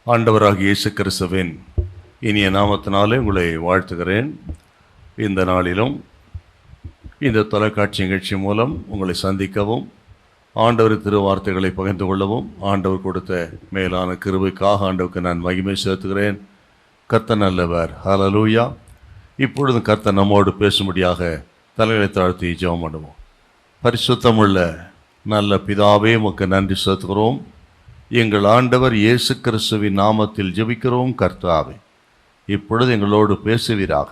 ஆண்டவராகிய இயேசு கிறிஸ்துவின் இனிய நாமத்தினாலே உங்களை வாழ்த்துகிறேன். இந்த நாளிலும் இந்த தொலைக்காட்சி நிகழ்ச்சி மூலம் உங்களை சந்திக்கவும், ஆண்டவர் திருவார்த்தைகளை பகிர்ந்து கொள்ளவும் ஆண்டவர் கொடுத்த மேலான கிருபைக்காக ஆண்டவருக்கு நான் மகிமை செலுத்துகிறேன். கர்த்தர் நல்லவர். ஹல்லேலூயா. இப்பொழுது கர்த்தர் நம்மோடு பேசும்படியாக தலைகளை தாழ்த்தி ஜெபம் பண்ணுவோம். பரிசுத்தமுள்ள நல்ல பிதாவே, உமக்கு நன்றி செலுத்துகிறோம். எங்கள் ஆண்டவர் இயேசு கிறிஸ்துவின் நாமத்தில் ஜெபிக்கிறோம். கர்த்தாவே, இப்பொழுது எங்களோடு பேசுவீராக.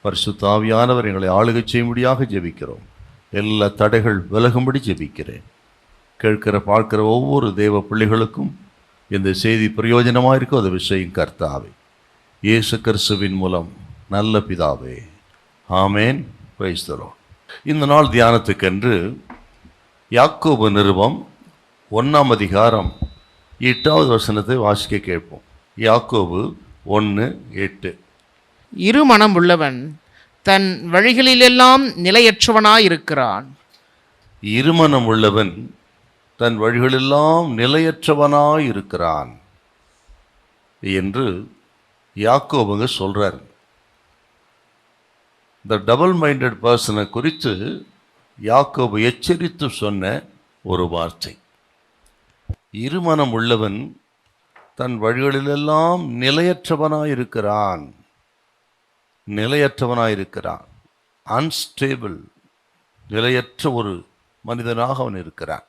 பரிசுத்த ஆவியானவர் எங்களை ஆளுகை செய்யும்படியாக ஜெபிக்கிறோம். எல்லா தடைகள் விலகும்படி ஜெபிக்கிறேன். கேட்கிற பார்க்கிற ஒவ்வொரு தேவ பிள்ளைகளுக்கும் இந்த செய்தி பிரயோஜனமாக இருக்கும். அது விஷயம் கர்த்தாவே, இயேசு கிறிஸ்துவின் மூலம் நல்ல பிதாவே, ஆமேன். Price the Lord. இந்த நாள் தியானத்துக்கென்று யாக்கோபு நிருபம் 1 அதிகாரம் 8வது வசனத்தை வாசிக்க கேட்போம். யாக்கோபு 1:8. இருமனம் உள்ளவன் தன் வழிகளிலெல்லாம் நிலையற்றவனாயிருக்கிறான். இருமனம் உள்ளவன் தன் வழிகளெல்லாம் நிலையற்றவனாயிருக்கிறான் என்று யாக்கோபுங்க சொல்றார். இந்த டபுள் மைண்டட் பர்சனை குறித்து யாக்கோபு எச்சரித்து சொன்ன ஒரு வார்த்தை. இருமனம் உள்ளவன் தன் வழிகளிலெல்லாம் நிலையற்றவனாயிருக்கிறான். நிலையற்றவனாயிருக்கிறான், அன்ஸ்டேபிள், நிலையற்ற ஒரு மனிதனாக அவன் இருக்கிறான்.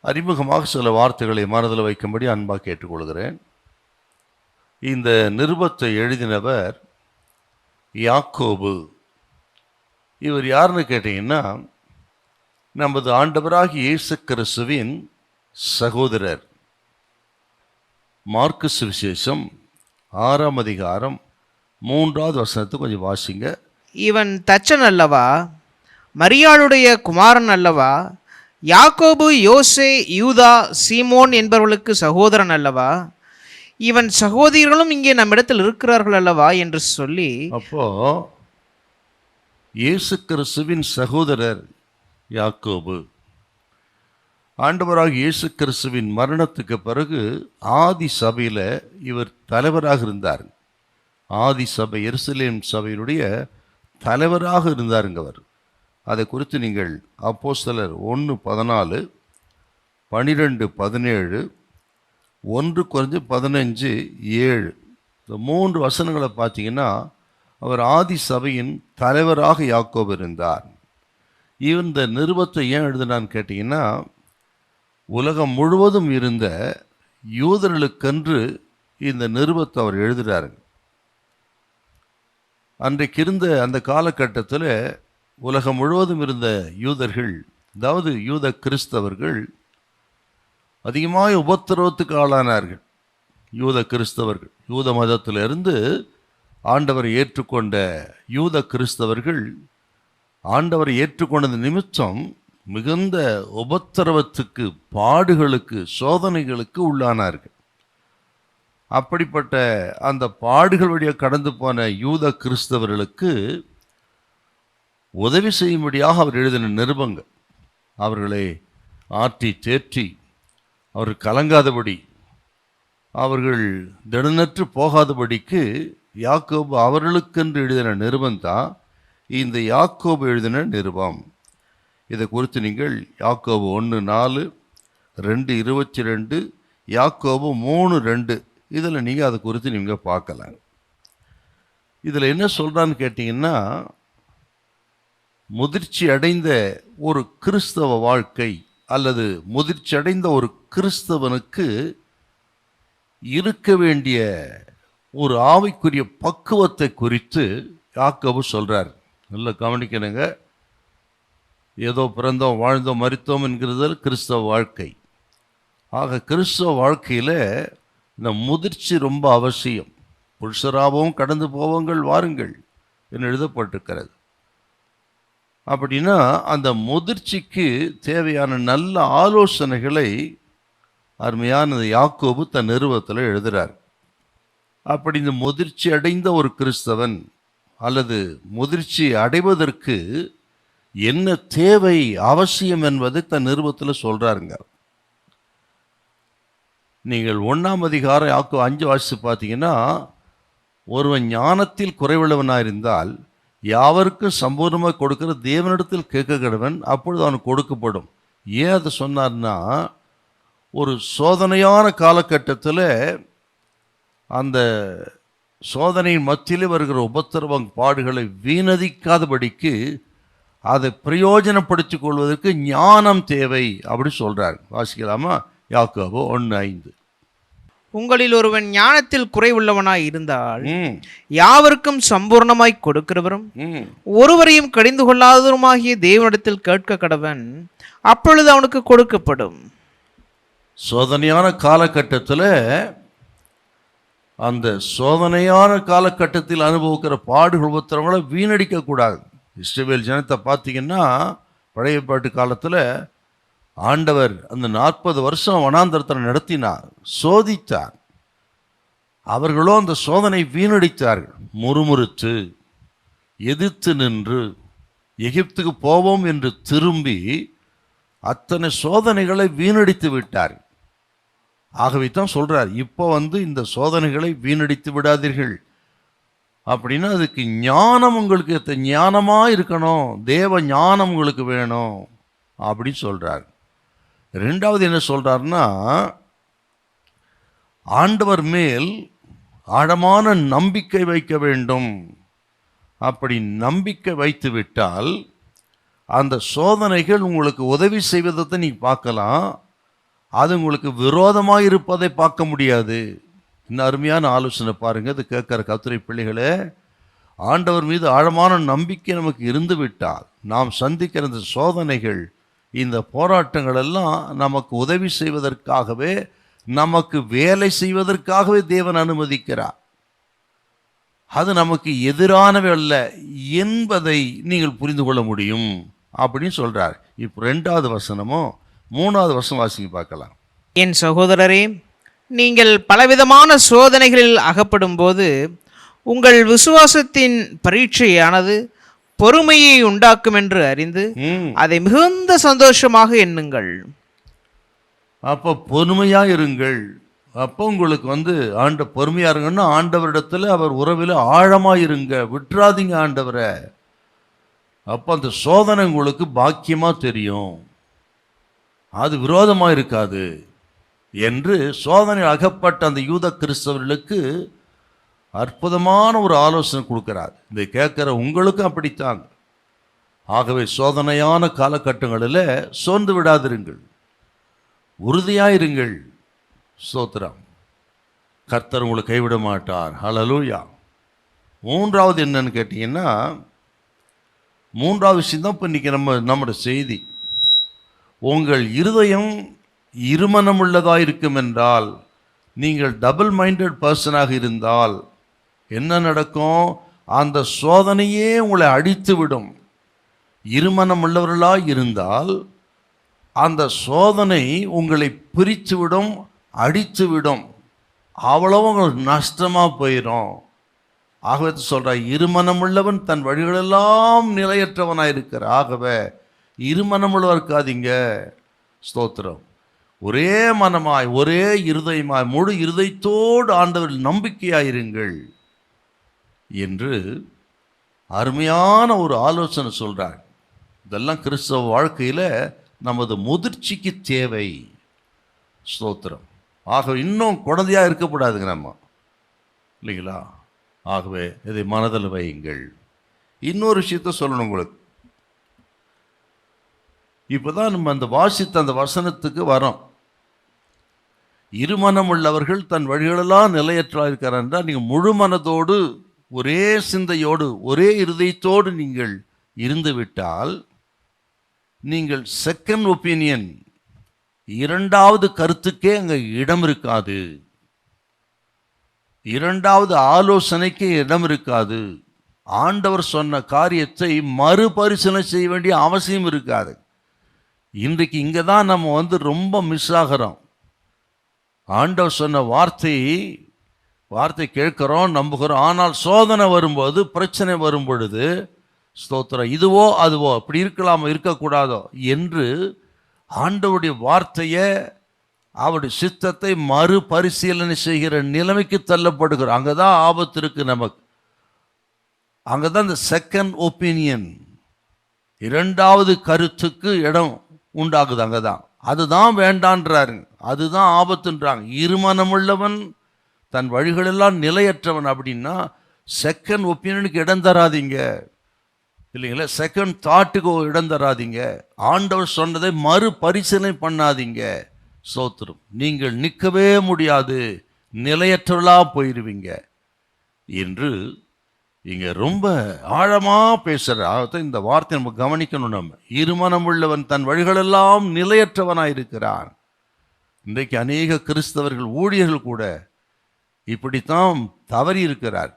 அறிமுகமாக சில வார்த்தைகளை மனதில் வைக்கும்படி அன்பாக கேட்டுக்கொள்கிறேன். இந்த நிருபத்தை எழுதினவர் யாக்கோபு. இவர் யாருன்னு கேட்டீங்கன்னா, நமது ஆண்டவராகிய இயேசு கிறிஸ்துவின் சகோதரர். மார்க்கு சுவிசேஷம் 6 அதிகாரம் 3வது வசனத்தை கொஞ்சம் வாசிங்க. இவன் தச்சன் அல்லவா? மரியாளுடைய குமாரன் அல்லவா? யாக்கோபு, யோசே, யூதா, சீமோன் என்பவர்களுக்கு சகோதரன் அல்லவா? இவன் சகோதரர்களும் இங்கே நம்மிடத்தில் இருக்கிறார்கள் அல்லவா என்று சொல்லி, அப்போ இயேசு கிறிஸ்துவின் சகோதரர் யாக்கோபு. ஆண்டவராக இயேசு கிறிஸ்துவின் மரணத்துக்கு பிறகு ஆதி சபையில் இவர் தலைவராக இருந்தார். ஆதி சபை, எருசலேம் சபையினுடைய தலைவராக இருந்தாருங்க அவர். அதை குறித்து நீங்கள் அப்போஸ்தலர் 1:14, 12:17, 1 Corinthians 15:7 இந்த 3 வசனங்களை பார்த்தீங்கன்னா, அவர் ஆதி சபையின் தலைவராக யாக்கோபு இருந்தார். இந்த நிருபத்தை ஏன் எழுதினான்னு கேட்டிங்கன்னா, உலகம் முழுவதும் இருந்த யூதர்களுக்கென்று இந்த நிருபத்தை அவர் எழுதுகிறாரு. அன்றைக்கு இருந்த அந்த காலகட்டத்தில் உலகம் முழுவதும் இருந்த யூதர்கள், அதாவது யூத கிறிஸ்தவர்கள் அதிகமாக உபத்திரவத்துக்கு ஆளானார்கள். யூத கிறிஸ்தவர்கள், யூத மதத்திலிருந்து ஆண்டவரை ஏற்றுக்கொண்ட யூத கிறிஸ்தவர்கள் ஆண்டவரை ஏற்றுக்கொண்டது நிமித்தம் மிகுந்த உபத்திரவத்துக்கு, பாடுகளுக்கு, சோதனைகளுக்கு உள்ளானார்கள். அப்படிப்பட்ட அந்த பாடுகள் வழியாக கடந்து போன யூத கிறிஸ்தவர்களுக்கு உதவி செய்யும்படியாக அவர் எழுதின நிருபங்கள், அவர்களை ஆற்றி தேற்றி அவர் கலங்காதபடி, அவர்கள் திடனற்று போகாதபடிக்கு யாக்கோபு அவர்களுக்கென்று எழுதின நிருபந்தான் இந்த யாக்கோபு எழுதின நிருபம். இதை குறித்து நீங்கள் யாக்கோபு 1:4, 2:22, யாக்கோபு 3:2 இதில் நீங்கள் அதை குறித்து நீங்கள் பார்க்கலாம். இதில் என்ன சொல்கிறான்னு கேட்டிங்கன்னா, முதிர்ச்சி அடைந்த ஒரு கிறிஸ்தவ வாழ்க்கை அல்லது முதிர்ச்சி அடைந்த ஒரு கிறிஸ்தவனுக்கு இருக்க வேண்டிய ஒரு ஆவிக்குரிய பக்குவத்தை குறித்து யாக்கோபு சொல்கிறார். நல்லா கவனிக்கணுங்க. ஏதோ பிறந்தோம், வாழ்ந்தோம், மரித்தோம் என்கிறது கிறிஸ்தவ வாழ்க்கை. ஆக கிறிஸ்தவ வாழ்க்கையில் இந்த முதிர்ச்சி ரொம்ப அவசியம். புருஷராகவும் கடந்து போவங்கள் வாருங்கள் என்று எழுதப்பட்டிருக்கிறது. அப்படின்னா அந்த முதிர்ச்சிக்கு தேவையான நல்ல ஆலோசனைகளை அருமையான யாக்கோபு தன் நிருபத்தில் எழுதுகிறார். அப்படி இந்த முதிர்ச்சி அடைந்த ஒரு கிறிஸ்தவன் அல்லது முதிர்ச்சி அடைவதற்கு என்ன தேவை, அவசியம் என்பதை தன் நிருபத்தில் சொல்கிறாருங்க. நீங்கள் 1ஆம் அதிகாரம் யாக்கோ 5 வாசித்து பார்த்தீங்கன்னா, ஒருவன் ஞானத்தில் குறைவுள்ளவனாக இருந்தால் யாவருக்கும் சம்பூர்ணமாக கொடுக்கிற தேவனிடத்தில் கேட்க கடவன், அப்பொழுது அவனுக்கு கொடுக்கப்படும். ஏன் அதை சொன்னார்னா, ஒரு சோதனையான காலகட்டத்தில் அந்த சோதனையின் மத்தியில் வருகிற உபத்திரவம் பாடுகளை வீணதிக்காதபடிக்கு அதை பிரயோஜனப்படுத்திக் கொள்வதற்கு ஞானம் தேவை அப்படி சொல்றார். வாசிக்கலாமா? யாக்கோபு 1:5. உங்களில் ஒருவன் ஞானத்தில் குறைவுள்ளவனாய் இருந்தால் யாவருக்கும் சம்பூர்ணமாய் கொடுக்கிறவரும் ஒருவரையும் கடிந்து கொள்ளாதவருமாகிய தேவனிடத்தில் கேட்க கடவன், அப்பொழுது அவனுக்கு கொடுக்கப்படும். சோதனையான காலகட்டத்தில், அந்த சோதனையான காலகட்டத்தில் அனுபவிக்கிற பாடுகள் உபத்திரவங்களை வீணடிக்க கூடாது. இஸ்ரவேல் ஜனத்தை பார்த்தீங்கன்னா, பழைய பாட்டு காலத்தில் ஆண்டவர் அந்த 40 வருஷம் வனாந்தரத்தில் நடத்தினார், சோதித்தார். அவர்களோ அந்த சோதனை வீணடித்தார்கள். முறுமுறுத்து எதிர்த்து நின்று எகிப்துக்கு போவோம் என்று திரும்பி அத்தனை சோதனைகளை வீணடித்து விட்டார். ஆகவே தான் சொல்றார், இப்போ இந்த சோதனைகளை வீணடித்து விடாதீர்கள் அப்படின்னா, அதுக்கு ஞானம் உங்களுக்கு ஞானமாக இருக்கணும், தேவ ஞானம் உங்களுக்கு வேணும் அப்படின்னு சொல்றார். ரெண்டாவது என்ன சொல்றாருன்னா, ஆண்டவர் மேல் ஆழமான நம்பிக்கை வைக்க வேண்டும். அப்படி நம்பிக்கை வைத்து விட்டால் அந்த சோதனைகள் உங்களுக்கு உதவி செய்வதை நீ பார்க்கலாம், அது உங்களுக்கு விரோதமாக இருப்பதை பார்க்க முடியாது. இன்னும் அருமையான ஆலோசனை பாருங்க, இது கேட்குற கர்த்தருடைய பிள்ளைகளே. ஆண்டவர் மீது ஆழமான நம்பிக்கை நமக்கு இருந்து விட்டால் நாம் சந்திக்கிற இந்த சோதனைகள், இந்த போராட்டங்கள் எல்லாம் நமக்கு உதவி செய்வதற்காகவே, நமக்கு வேலை செய்வதற்காகவே தேவன் அனுமதிக்கிறார். அது நமக்கு எதிரானவை அல்ல என்பதை நீங்கள் புரிந்து கொள்ள முடியும் அப்படின்னு சொல்றார். இப்போ 2வது வசனமும் 3வது வசனம் வாசிங்க பார்க்கலாம். என் சகோதரரே, நீங்கள் பலவிதமான சோதனைகளில் அகப்படும் போது உங்கள் விசுவாசத்தின் பரீட்சையானது பொறுமையை உண்டாக்கும் என்று அறிந்து அதை மிகுந்த சந்தோஷமாக எண்ணுங்கள். அப்போ பொறுமையா இருங்கள். அப்போ உங்களுக்கு பொறுமையா இருங்கன்னா, ஆண்டவரிடத்துல அவர் உறவில் ஆழமா இருங்க, விட்டுறாதீங்க ஆண்டவரை. அப்போ அந்த சோதனை உங்களுக்கு பாக்கியமா தெரியும், அது விரோதமா இருக்காது என்று சோதனை அகப்பட்ட அந்த யூத கிறிஸ்தவர்களுக்கு அற்புதமான ஒரு ஆலோசனை கொடுக்கிறார். இதை கேட்கிற உங்களுக்கும் அப்படித்தாங்க. ஆகவே சோதனையான காலகட்டங்களில் சோர்ந்து விடாதிருங்கள், உறுதியாயிருங்கள். ஸ்தோத்திரம். கர்த்தர் உங்களை கைவிட மாட்டார். ஹல்லேலூயா. 3வது என்னன்னு கேட்டீங்கன்னா, 3வது விஷயம் தான் இப்போ இன்னைக்கு நம்முடைய செய்தி. உங்கள் இருதயம் இருமனமுள்ளதாக இருக்கும் என்றால், நீங்கள் டபுள் மைண்டட் பர்சனாக இருந்தால் என்ன நடக்கும்? அந்த சோதனையே உங்களை அடித்து விடும். இருமனம் உள்ளவர்களாக இருந்தால் அந்த சோதனை உங்களை பிரித்து விடும், அடித்து விடும், அவ்வளவு உங்களுக்கு நஷ்டமாக போயிடும். ஆகவே சொல்கிறார், இருமனம் உள்ளவன் தன் வழிகளெல்லாம் நிலையற்றவனாக இருக்கிறார். ஆகவே இருமனமுள்ளவர் இருக்காதீங்க. ஸ்தோத்திரம். ஒரே மனமாய், ஒரே இருதயமாய், முழு இருதயத்தோடு ஆண்டவரில் நம்பிக்கையாயிருங்கள் என்று அருமையான ஒரு ஆலோசனை சொல்கிறார். இதெல்லாம் கிறிஸ்தவ வாழ்க்கையில் நமது முதிர்ச்சிக்கு தேவை. ஸ்தோத்திரம். ஆகவே இன்னும் குழந்தையாக இருக்கக்கூடாதுங்க நம்ம, இல்லைங்களா? ஆகவே இதை மனதில் வையுங்கள். இன்னொரு விஷயத்த சொல்லணும் உங்களுக்கு. இப்போதான் நம்ம அந்த வாசித்த அந்த வசனத்துக்கு வரோம். இருமனம் உள்ளவர்கள் தன் வழிகளெல்லாம் நிலையற்றா இருக்கிறார் என்றால், நீங்கள் முழு மனதோடு, ஒரே சிந்தையோடு, ஒரே இருதயத்தோடு நீங்கள் இருந்து விட்டால், நீங்கள் செகண்ட் ஒப்பீனியன், 2வது கருத்துக்கே அங்கே இடம் இருக்காது, 2வது ஆலோசனைக்கு இடம் இருக்காது. ஆண்டவர் சொன்ன காரியத்தை மறுபரிசீலனை செய்ய வேண்டிய அவசியம் இருக்காது. இன்றைக்கு இங்கே தான் நம்ம ரொம்ப மிஸ் ஆகிறோம். ஆண்டவர் சொன்ன வார்த்தை கேட்குறோம், நம்புகிறோம். ஆனால் சோதனை வரும்போது, பிரச்சனை வரும் பொழுது, ஸ்தோத்திரம், இதுவோ அதுவோ, இப்படி இருக்கலாமோ இருக்கக்கூடாதோ என்று ஆண்டவருடைய வார்த்தையை அவருடைய சித்தத்தை மறுபரிசீலனை செய்கிற நிலைமைக்கு தள்ளப்படுகிறோம். அங்கதான் ஆபத்து இருக்கு நமக்கு. அங்கதான் இந்த செகண்ட் ஒப்பீனியன், இரண்டாவது கருத்துக்கு இடம் உண்டாகுது. அங்கதான் அதுதான் வேண்டான்றாரு, அதுதான் ஆபத்துன்றாங்க. இருமனமுள்ளவன் தன் வழிகளெல்லாம் நிலையற்றவன் அப்படின்னா செகண்ட் ஒப்பீனியனுக்கு இடம் தராதீங்க இல்லைங்களா? செகண்ட் தாட்டுக்கு இடம் தராதீங்க. ஆண்டவர் சொன்னதை மறுபரிசீலனை பண்ணாதீங்க. ஸ்தோத்திரம். நீங்கள் நிற்கவே முடியாது, நிலையற்றவர்களா போயிருவீங்க என்று இங்க ரொம்ப ஆழமா பேசுற இந்த வார்த்தை நம்ம கவனிக்கணும். நம்ம இருமனம் உள்ளவன் தன் வழிகளெல்லாம் நிலையற்றவனாயிருக்கிறான். இன்றைக்கு அநேக கிறிஸ்தவர்கள் ஊழியர்கள் கூட இப்படித்தான் தவறி இருக்கிறார்.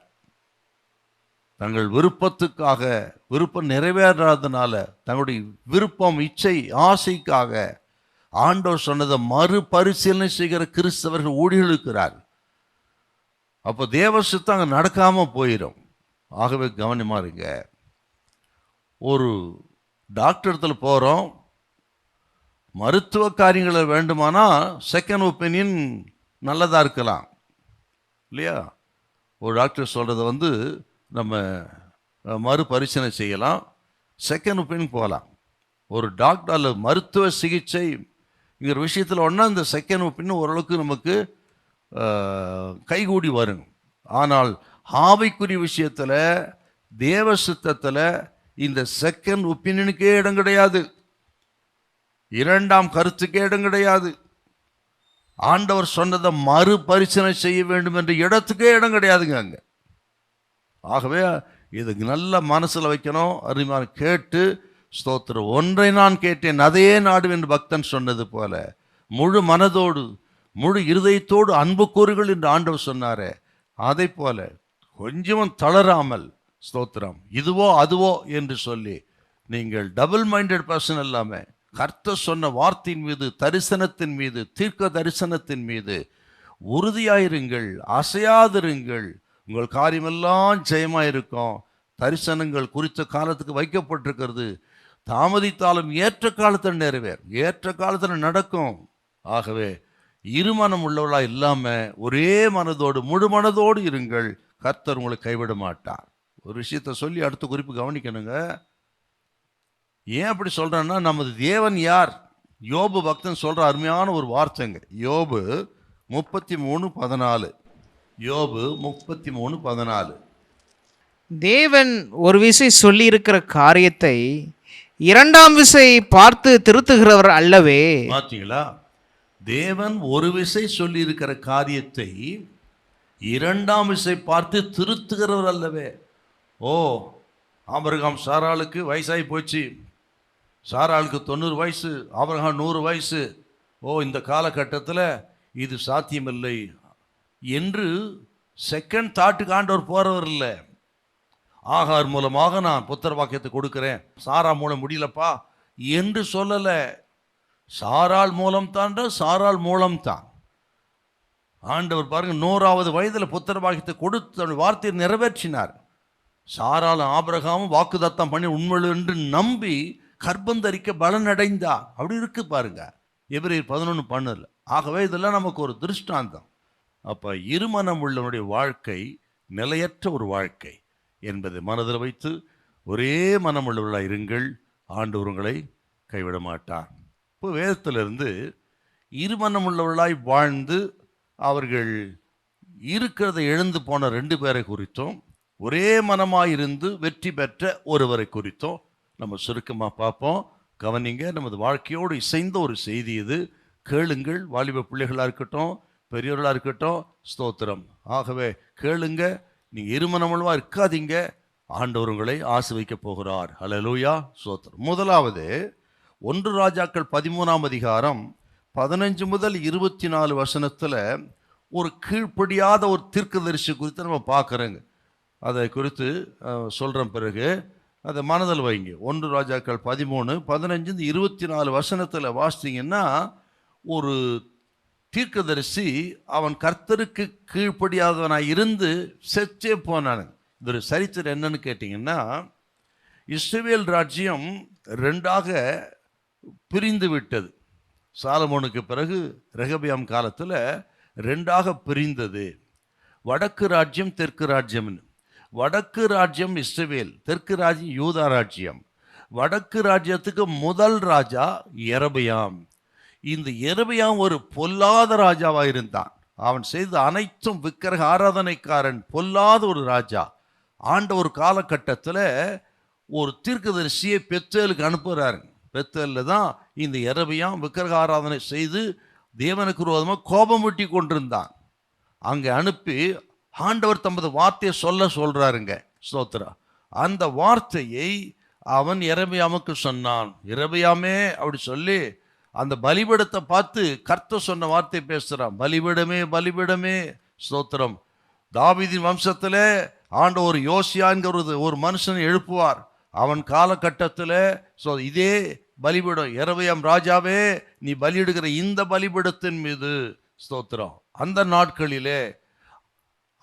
தங்கள் விருப்பத்துக்காக, விருப்பம் நிறைவேறாதனால, தங்களுடைய விருப்பம், இச்சை, ஆசைக்காக ஆண்டவர் சொன்னதை மறுபரிசீலனை செய்கிற கிறிஸ்தவர்கள் ஊழியர்கள் இருக்கிறார். அப்போ தேவ சித்தம் அங்கே நடக்காம போயிடும். ஆகவே கவனமா இருங்க. ஒரு டாக்டர்ல போறோம், மருத்துவ காரியங்களை வேண்டுமானா செகண்ட் ஒப்பீனியன் நல்லதா இருக்கலாம் இல்லையா? ஒரு டாக்டர் சொல்றதை நம்ம மறுபரிசீலனை செய்யலாம், செகண்ட் ஒப்பீனியன் போகலாம். ஒரு டாக்டர் மருத்துவ சிகிச்சைங்கிற விஷயத்தில் ஒன்றா இந்த செகண்ட் ஒப்பீனியன் ஓரளவுக்கு நமக்கு கைகூடி வரும். ஆனால் ஆவிக்குரிய விஷயத்தில், தேவ சித்தத்தில் இந்த செகண்ட் ஒப்பீனியனுக்கே இடம் கிடையாது, இரண்டாம் கருத்துக்கே இடம் கிடையாது. ஆண்டவர் சொன்னதை மறுபரிசீலனை செய்ய வேண்டும் என்ற இடத்துக்கே இடம் கிடையாதுங்க அங்க. ஆகவே இதுக்கு நல்ல மனசுல வைக்கணும். அருமையான கேட்டு ஸ்தோத்திரம். ஒன்றை நான் கேட்டேன் அதையே நாடு என்று பக்தன் சொன்னது போல முழு மனதோடு முழு இருதயத்தோடு அன்பு கூறுகள் என்று ஆண்டவர் சொன்னாரே, அதை போல கொஞ்சமும் தளராமல் ஸ்தோத்திரம், இதுவோ அதுவோ என்று சொல்லி நீங்கள் டபுள் மைண்டட் பர்சன் இல்லாம கர்த்தர் சொன்ன வார்த்தையின் மீது, தரிசனத்தின் மீது, தீர்க்க தரிசனத்தின் மீது உறுதியாயிருங்கள், அசையாதிருங்கள். உங்கள் காரியமெல்லாம் ஜெயமாயிருக்கும். தரிசனங்கள் குறித்த காலத்துக்கு வைக்கப்பட்டிருக்கிறது. தாமதித்தாலும் ஏற்ற காலத்தில் நிறைவேறும், ஏற்ற காலத்தில் நடக்கும். ஆகவே இருமனம் உள்ளவர்களா இல்லாம ஒரே மனதோடு முழு மனதோடு இருங்கள். கர்த்தர் உங்களை கைவிட மாட்டார். ஒரு விஷயத்த சொல்லி அடுத்த குறிப்பு கவனிக்கணுங்க. ஏன் அப்படி சொல்றேன்னா, நமது தேவன் யார்? யோபு பக்தன் சொல்ற அருமையான ஒரு வார்த்தைங்க. யோபு 33:14. யோபு 33:14. தேவன் ஒரு விசை சொல்லி இருக்கிற காரியத்தை இரண்டாம் விசை பார்த்து திருத்துகிறவர் அல்லவே. பார்த்தீங்களா? தேவன் ஒரு விசை சொல்லி இருக்கிற காரியத்தை இரண்டாம் விசை பார்த்து திருத்துகிறவர் அல்லவே. ஓ, ஆபிரகாம் சாராளுக்கு வயசாகி போச்சு, சாராளுக்கு 90 வயசு, ஆபிரகாம் 100 வயசு. ஓ, இந்த காலகட்டத்தில் இது சாத்தியமில்லை என்று செகண்ட் தாட்டுக்கு ஆண்டவர் போறவர் இல்லை. ஆகார் மூலமாக நான் புத்திர வாக்கியத்தை கொடுக்கிறேன், சாரா மூலம் முடியலப்பா என்று சொல்லல. சாராள் மூலம் தான், சாராள் மூலம் தான் ஆண்டவர் பாருங்க 100வது வயதில் புத்திர வாக்கியத்தை கொடுத்து வார்த்தையை நிறைவேற்றினார். சாராள் ஆபிரகாமும் வாக்குதத்தம் பண்ணி உண்மையில் என்று நம்பி கர்ப்பந்தரிக்க பலன் அடைந்தார். அப்படி இருக்கு பாருங்க எபிரேயர் 11:12. ஆகவே இதெல்லாம் நமக்கு ஒரு திருஷ்டாந்தம். அப்ப இருமனம் உள்ளவனுடைய வாழ்க்கை நிலையற்ற ஒரு வாழ்க்கை என்பதை மனதில் வைத்து ஒரே மனம் உள்ளவர்களாக இருங்கள். ஆண்டவர் உங்களை கைவிட மாட்டார். இப்போ வேதத்திலிருந்து இருமனம் உள்ளவர்களாய் வாழ்ந்து அவர்கள் இருக்கிறதை எழுந்து போன 2 பேரை குறித்தும், ஒரே மனமாயிருந்து வெற்றி பெற்ற ஒருவரை குறித்தும் நம்ம சுருக்கமாக பார்ப்போம். கவனிங்க. நமது வாழ்க்கையோடு இசைந்த ஒரு செய்தி இது. கேளுங்கள். வாலிப பிள்ளைகளாக இருக்கட்டும், பெரியவர்களாக இருக்கட்டும், ஸ்தோத்திரம். ஆகவே கேளுங்க. நீங்கள் இருமனமுள்ளவா இருக்காதீங்க. ஆண்டவர் உங்களை ஆசீர்வதிக்க போகிறார். ஹல்லேலூயா, ஸ்தோத்திரம். முதலாவது 1 ராஜாக்கள் 13ஆம் அதிகாரம் 15 முதல் 24 வசனத்தில் ஒரு கீழ்ப்படியாத ஒரு தீர்க்கதரிசி குறித்து நம்ம பார்க்குறோங்க. அதை குறித்து சொல்கிறேன். பிறகு அதை மனதில் வைங்க. 1 ராஜாக்கள் 13, 15, 24 வசனத்தில் வாசித்தீங்கன்னா, ஒரு தீர்க்கதரிசி அவன் கர்த்தருக்கு கீழ்ப்படியாதவனாக இருந்து செத்தே போனானுங்க. இது சரித்திரம் என்னன்னு கேட்டிங்கன்னா, இஸ்ரவேல் ராஜ்யம் 2ஆக பிரிந்து விட்டது. சாலமோனுக்கு பிறகு ரெகபியாம் காலத்தில் ரெண்டாக பிரிந்தது. வடக்கு ராஜ்யம், தெற்கு ராஜ்யம்னு. வடக்கு ராஜ்யம் இஸ்ரவேல், தெற்கு ராஜ்யம் யூதா ராஜ்யம். வடக்கு ராஜ்யத்துக்கு முதல் ராஜா யெரொபெயாம். இந்த யெரொபெயாம் ஒரு பொல்லாத ராஜாவாக இருந்தான். அவன் செய்த அனைத்தும் விக்கிரக ஆராதனைக்காரன், பொல்லாத ஒரு ராஜா. ஆண்ட ஒரு காலகட்டத்தில் ஒரு தீர்க்கதரிசியை பெத்தேலுக்கு அனுப்புகிறாரு. பெத்தேலில் தான் இந்த யெரொபெயாம் விக்கிரக ஆராதனை செய்து தேவனுக்கு விரோதமாக கோபம் ஊட்டி கொண்டிருந்தான். அங்கே அனுப்பி ஆண்டவர் தமது வார்த்தையை சொல்றாருங்க. ஸ்தோத்திரா. அந்த வார்த்தையை அவன் யெரொபெயாமுக்கு சொன்னான். யெரொபெயாமே அப்படி சொல்லி அந்த பலிபீடத்தை பார்த்து கர்த்தர் சொன்ன வார்த்தை பேசுகிறான். பலிபீடமே, பலிபீடமே. ஸ்தோத்திரம். தாவீதின் வம்சத்தில் ஆண்டவர் யோசியாங்கிற ஒரு மனுஷனை எழுப்புவார். அவன் காலகட்டத்தில் இதே பலிபீடம், யெரொபெயாம் ராஜாவே நீ பலியிடுகிற இந்த பலிபீடத்தின் மீது, ஸ்தோத்திரம், அந்த நாட்களிலே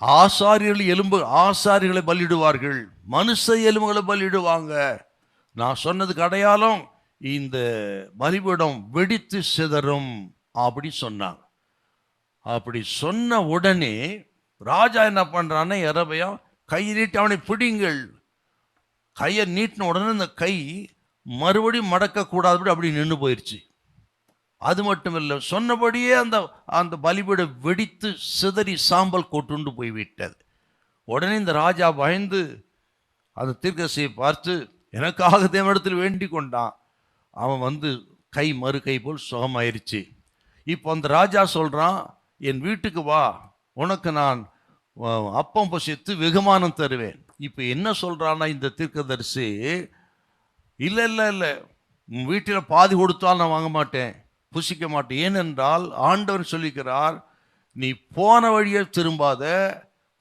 ஆசாரிகளை பலியிடுவார்கள், மனுஷ எலும்புகளை பலியிடுவாங்க. நான் சொன்னதுக்கு அடையாளம் இந்த பலிபீடம் வெடித்து சிதறும் அப்படி சொன்னாங்க. அப்படி சொன்ன உடனே ராஜா என்ன பண்றான்னு, யெரொபெயாம் கையை நீட்டி அவனை பிடிங்கள். கையை நீட்டின உடனே இந்த கை மறுபடியும் மடக்கக்கூடாதுபடி அப்படி நின்று போயிடுச்சு. அது மட்டும் இல்லை, சொன்னபடியே அந்த பலிபீடம் வெடித்து சிதறி சாம்பல் கொட்டுண்டு போய்விட்டது. உடனே இந்த ராஜா பயந்து அந்த தீர்க்கதரிசியை பார்த்து எனக்காக தேவனிடத்தில் வேண்டி கொண்டான். அவன் மறு கை போல் சுகமாயிருச்சு. இப்போ அந்த ராஜா சொல்கிறான், என் வீட்டுக்கு வா, உனக்கு நான் அப்பம் புசித்து வெகுமானம் தருவேன். இப்போ என்ன சொல்கிறான்னா இந்த தீர்க்கதரிசி, இல்லை இல்லை இல்லை, உன் வீட்டில் பாதி கொடுத்தால் நான் வாங்க மாட்டேன், புசிக்க மாட்டேன். ஏனென்றால் ஆண்டவர் சொல்லிக்கிறார், நீ போன வழியை திரும்பாத,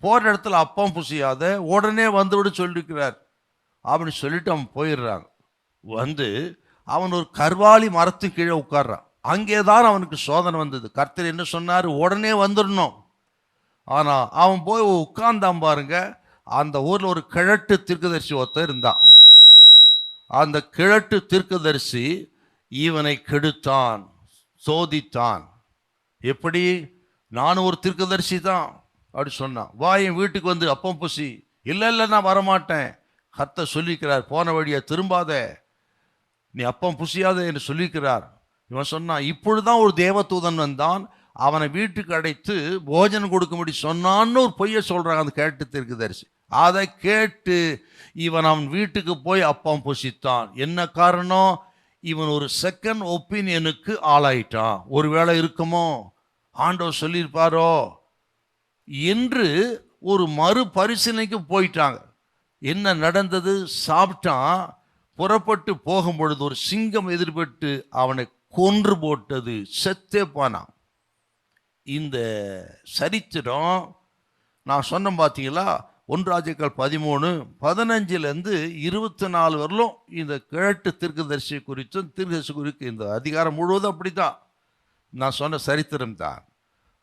போகிற இடத்துல அப்பம் புசியாத, உடனே வந்துவிட சொல்லியிருக்கிறார். அப்படின்னு சொல்லிட்டு அவன் போயிடுறாங்க. அவன் ஒரு கர்வாலி மரத்துக்கு கீழே உட்கார்றான். அங்கே தான் அவனுக்கு சோதனை வந்தது. கர்த்தர் என்ன சொன்னார், உடனே வந்துடணும். ஆனால் அவன் போய் உட்கார்ந்தான் பாருங்க. அந்த ஊரில் ஒரு கிழட்டு தீர்க்கதரிசி ஒருத்தர் இருந்தான். அந்த கிழட்டு தீர்க்கதரிசி இவனை கெடுத்தான், சோதித்தான். எப்படி? நானும் ஒரு தீர்க்கதரிசி தான் அப்படி சொன்னான். வா என் வீட்டுக்கு வந்து அப்பம் புசி. இல்லை இல்லை நான் வரமாட்டேன், கர்த்தர் சொல்லிக்கிறார், போன வழியை திரும்பாத, நீ அப்பம் புசியாத என்று சொல்லிக்கிறார். இவன் சொன்னான், இப்பொழுதுதான் ஒரு தேவதூதன் வந்தான், அவனை வீட்டுக்கு அடைத்து போஜனம் கொடுக்கும்படி சொன்னான்னு ஒரு பொய்யை சொல்கிறாங்க அந்த கேட்டு தீர்க்கதரிசி. அதை கேட்டு இவன் அவன் வீட்டுக்கு போய் அப்பம் புசித்தான். என்ன காரணம்? இவன் ஒரு செகண்ட் ஒப்பீனியனுக்கு ஆளாயிட்டான். ஒருவேளை இருக்குமோ, ஆண்டவர் சொல்லியிருப்பாரோ என்று ஒரு மறு பரிசீலனைக்கு போயிட்டாங்க. என்ன நடந்தது? சாப்பிட்டான். புறப்பட்டு போகும் பொழுது ஒரு சிங்கம் எதிர்பட்டு அவனை கொன்று போட்டது, செத்தே போனான். இந்த சரித்திரம் நான் சொன்னேன் பார்த்தீங்களா, 1 ராஜாக்கள் 13:15 24 வரலும் இந்த கிழட்டு தீர்க்கதரிசி குறித்தும் தீர்க்கதரிசி குறித்து இந்த அதிகாரம் முழுவதும் அப்படி தான் நான் சொன்ன சரித்திரம் தான்.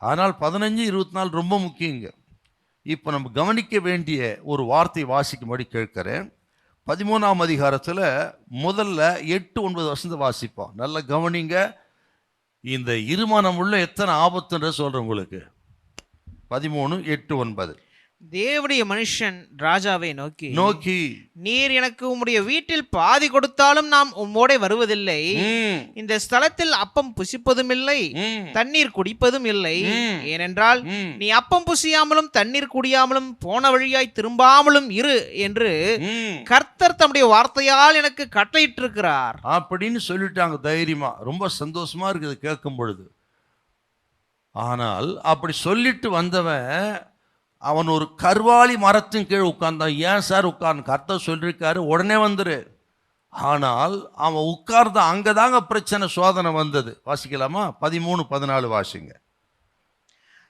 ஆனால் 15-24 ரொம்ப முக்கியங்க. இப்போ நம்ம கவனிக்க வேண்டிய ஒரு வார்த்தை வாசிக்கும்படி கேட்கிறேன். 13ஆம் அதிகாரத்தில் முதல்ல 8-9 வசனத்தை வாசிப்போம். நல்ல கவனிங்க. இந்த இருமனம் உள்ள எத்தனை ஆபத்துன்ற சொல்கிறேன் உங்களுக்கு. 13:8-9. தேவனுடைய மனுஷன் ராஜாவை நோக்கி நீர் எனக்கு உம்முடைய வீட்டில் பாதி கொடுத்தாலும் நாம் உம்மோட வருவதில்லை. இந்த ஸ்தலத்தில் அப்பம் புசிப்பதும் இல்லை, தண்ணீர் குடிப்பதும் இல்லை. ஏனென்றால் நீ அப்பம் புசியாமலும் தண்ணீர் குடியாமலும் போன வழியாய் திரும்பாமலும் இரு என்று கர்த்தர் தம்முடைய வார்த்தையால் எனக்கு கட்டளையிட்டிருக்கிறார் அப்படின்னு சொல்லிட்டாங்க. தைரியமா, ரொம்ப சந்தோஷமா இருக்குது கேட்கும் பொழுது. ஆனால் அப்படி சொல்லிட்டு வந்தவன் அவன் ஒரு கர்வாலி மரத்தின் கீழே உட்கார்ந்தான். ஏன் சார் உட்கார்ந்து? கர்த்தர் சொல்லியிருக்காரு உடனே வந்துரு. ஆனால் அவன் உட்கார்ந்தான். அங்கதாங்க பிரச்சனை, சோதனை வந்தது. வாசிக்கலாமா? 13-14 வாசிங்க.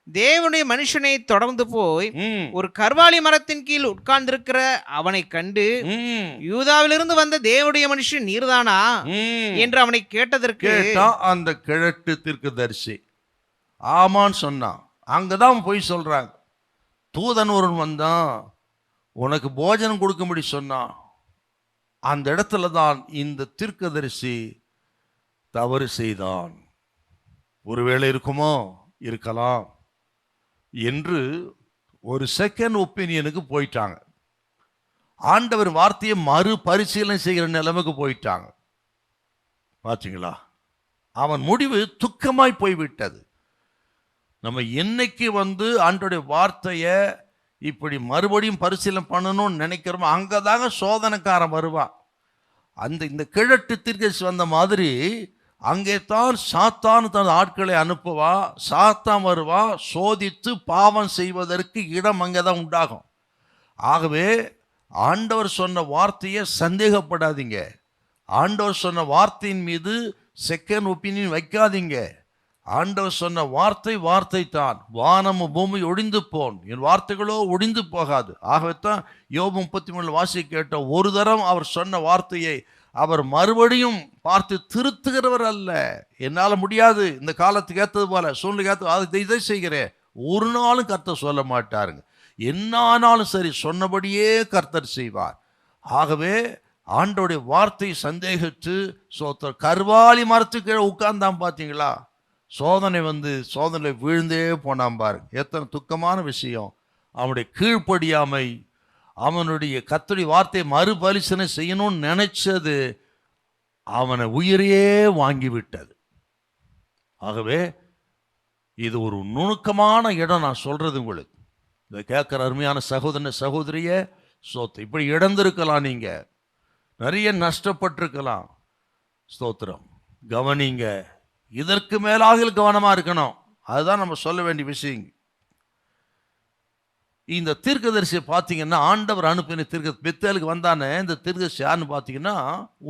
தேவனுடைய மனுஷனை தொடர்ந்து போய் ஒரு கர்வாலி மரத்தின் கீழ் உட்கார்ந்திருக்கிற அவனை கண்டு, யூதாவிலிருந்து வந்த தேவனுடைய மனுஷன் நீர்தானா என்று அவனை கேட்டதற்கு அந்த கிழட்டு தீர்க்கதரிசி ஆமான்னு சொன்னான். அங்கதான் போய் சொல்றாங்க, தூதன் ஒருவன் வந்தான், உனக்கு போஜனம் கொடுக்கும்படி சொன்னான். அந்த இடத்துல தான் இந்த தீர்க்கதரிசி தவறு செய்தான். ஒருவேளை இருக்குமோ, இருக்கலாம் என்று ஒரு செகண்ட் ஒப்பீனியனுக்கு போயிட்டாங்க. ஆண்டவர் வார்த்தையை மறு பரிசீலனை செய்கிற நிலைமைக்கு போயிட்டாங்க. பார்த்தீங்களா? அவன் முடிவு துக்கமாய் போய்விட்டது. நம்ம என்னைக்கு ஆண்டவருடைய வார்த்தையை இப்படி மறுபடியும் பரிசீலனை பண்ணணும்னு நினைக்கிறோமோ அங்கதாங்க சோதனைக்காரன் வருவான். இந்த கிழட்டு தீர்க்கதரிசி வந்த மாதிரி அங்கே தான் சாத்தான் தன் ஆட்களை அனுப்புவா. சாத்தான் வருவா, சோதித்து பாவம் செய்வதற்கு இடம் அங்கே தான் உண்டாகும். ஆகவே ஆண்டவர் சொன்ன வார்த்தையை சந்தேகப்படாதீங்க. ஆண்டவர் சொன்ன வார்த்தையின் மீது செகண்ட் ஒப்பீனியன் வைக்காதீங்க. ஆண்டவர் சொன்ன வார்த்தை தான். வானமும் பூமி ஒடிந்து போன், என் வார்த்தைகளோ ஒடிந்து போகாது. ஆகவே தான் யோபு 33 வாசி கேட்ட ஒரு தரம் அவர் சொன்ன வார்த்தையை அவர் மறுபடியும் பார்த்து திருத்துகிறவர் அல்ல. என்னால் முடியாது, இந்த காலத்துக்கு ஏற்றது போல சூழ்நிலை ஏற்ற இதை செய்கிறேன், ஒரு நாளும் கர்த்தர் சொல்ல மாட்டாருங்க. என்னானாலும் சரி சொன்னபடியே கர்த்தர் செய்வார். ஆகவே ஆண்டோடைய வார்த்தை சந்தேகித்து கர்வாலி மரத்துக்கு உட்கார்ந்தான். பார்த்தீங்களா? சோதனை விழுந்தே போனான் பாருங்க. எத்தனை துக்கமான விஷயம். அவனுடைய கீழ்ப்படியாமை, அவனுடைய கர்த்தருடைய வார்த்தையை மறுபரிசீலனை செய்யணும்னு நினைச்சது அவனை உயிரையே வாங்கிவிட்டது. ஆகவே இது ஒரு நுணுக்கமான இடம். நான் சொல்றது உங்களுக்கு, இதை கேட்குற அருமையான சகோதரன் சகோதரிய, இப்படி இழந்திருக்கலாம், நீங்க நிறைய நஷ்டப்பட்டிருக்கலாம். ஸ்தோத்திரம். கவனிங்க, இதற்கு மேலாக கவனமா இருக்கணும். அதுதான் நம்ம சொல்ல வேண்டிய விஷயம். இந்த தீர்க்கதரிசியை பார்த்தீங்கன்னா, ஆண்டவர் அனுப்பின பெத்தேலுக்கு வந்தானே இந்த தீர்க்கதரிசி யாருன்னு பார்த்தீங்கன்னா,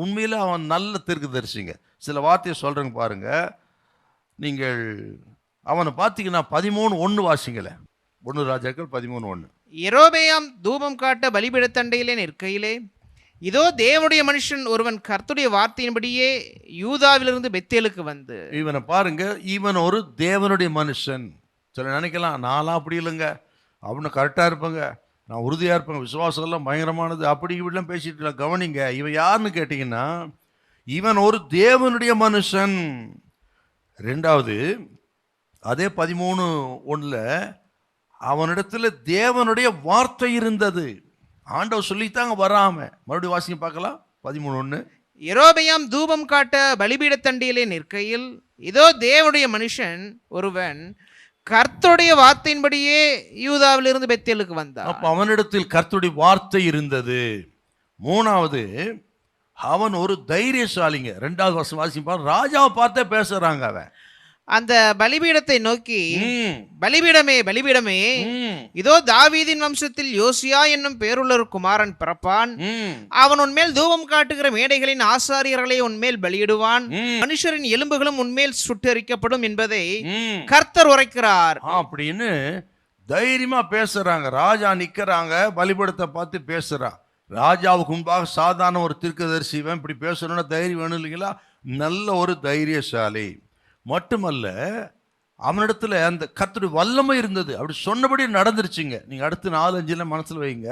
உண்மையில அவன் நல்ல தீர்க்கதரிசிங்க. சில வார்த்தையை சொல்றேங்க பாருங்க. நீங்கள் அவனை பார்த்தீங்கன்னா 13:1 வாசிங்களே. 1 ராஜாக்கள் 13:1. யெரொபெயாம் தூபம் காட்ட பலிபீடத்தண்டையிலே நிற்கையிலே, இதோ தேவனுடைய மனுஷன் ஒருவன் கர்த்தருடைய வார்த்தையின்படியே யூதாவிலிருந்து பெத்தேலுக்கு வந்து. இவனை பாருங்க, இவன் ஒரு தேவனுடைய மனுஷன். சில நினைக்கலாம், நான்லாம் அப்படி இல்லைங்க, அவனு கரெக்டாக இருப்பாங்க, நான் உறுதியாக இருப்பேங்க, விசுவாசம் எல்லாம் பயங்கரமானது, அப்படி இப்படிலாம் பேசிட்டு. கவனிங்க, இவன் யாருன்னு கேட்டிங்கன்னா, இவன் ஒரு தேவனுடைய மனுஷன். ரெண்டாவது, அதே 13:1 அவனிடத்துல தேவனுடைய வார்த்தை இருந்தது. ஆண்டவர் சொல்லித்தாங்க வராம. மறுபடியும் வாசிங்க பார்க்கலாம். 13:1. யெரொபெயாம் தூபம் காட்ட பலிபீடத்தண்டையிலே நிற்கையில், இதோ தேவனுடைய மனுஷன் ஒருவன் கர்த்தருடைய வார்த்தையின்படியே யூதாவிலிருந்து பெத்தேலுக்கு வந்தான். அப்ப அவனிடத்தில் கர்த்தருடைய வார்த்தை இருந்தது. மூணாவது, அவன் ஒரு தைரியசாலிங்க. 2வது வசனம் வாசிப்பா. ராஜாவை பார்த்தே பேசுறாங்க. அவன் அந்த பலிபீடத்தை நோக்கி, பலிபீடமே பலிபீடமே, இதோ தாவீதின் வம்சத்தில் யோசியா என்னும் பேருள்ள ஒரு குமாரன் பிறப்பான். அவன் உன்மேல் தூபம் காட்டுகிற மேடைகளின் ஆசாரியர்களை உன்மேல் பலியிடுவான். மனுஷரின் எலும்புகளும் உன்மேல் சுட்டரிக்கப்படும் என்பதை கர்த்தர் உரைக்கிறார் அப்படின்னு தைரியமா பேசுறாங்க. ராஜா நிக்கிறாங்க, பலிபீடத்தை பார்த்து பேசுறான். ராஜாவுக்கு முன்பாக சாதாரண ஒரு தீர்க்கதரிசி இப்படி பேசணும்னா தைரியம் வேணும் இல்லைங்களா? நல்ல ஒரு தைரியசாலி. மட்டுமல்ல, அவனிடத்துல அந்த கர்த்தருடைய வல்லமை இருந்தது. அப்படி சொன்னபடி நடந்துருச்சுங்க. நீங்க அடுத்து 4-5 மனசுல வைங்க.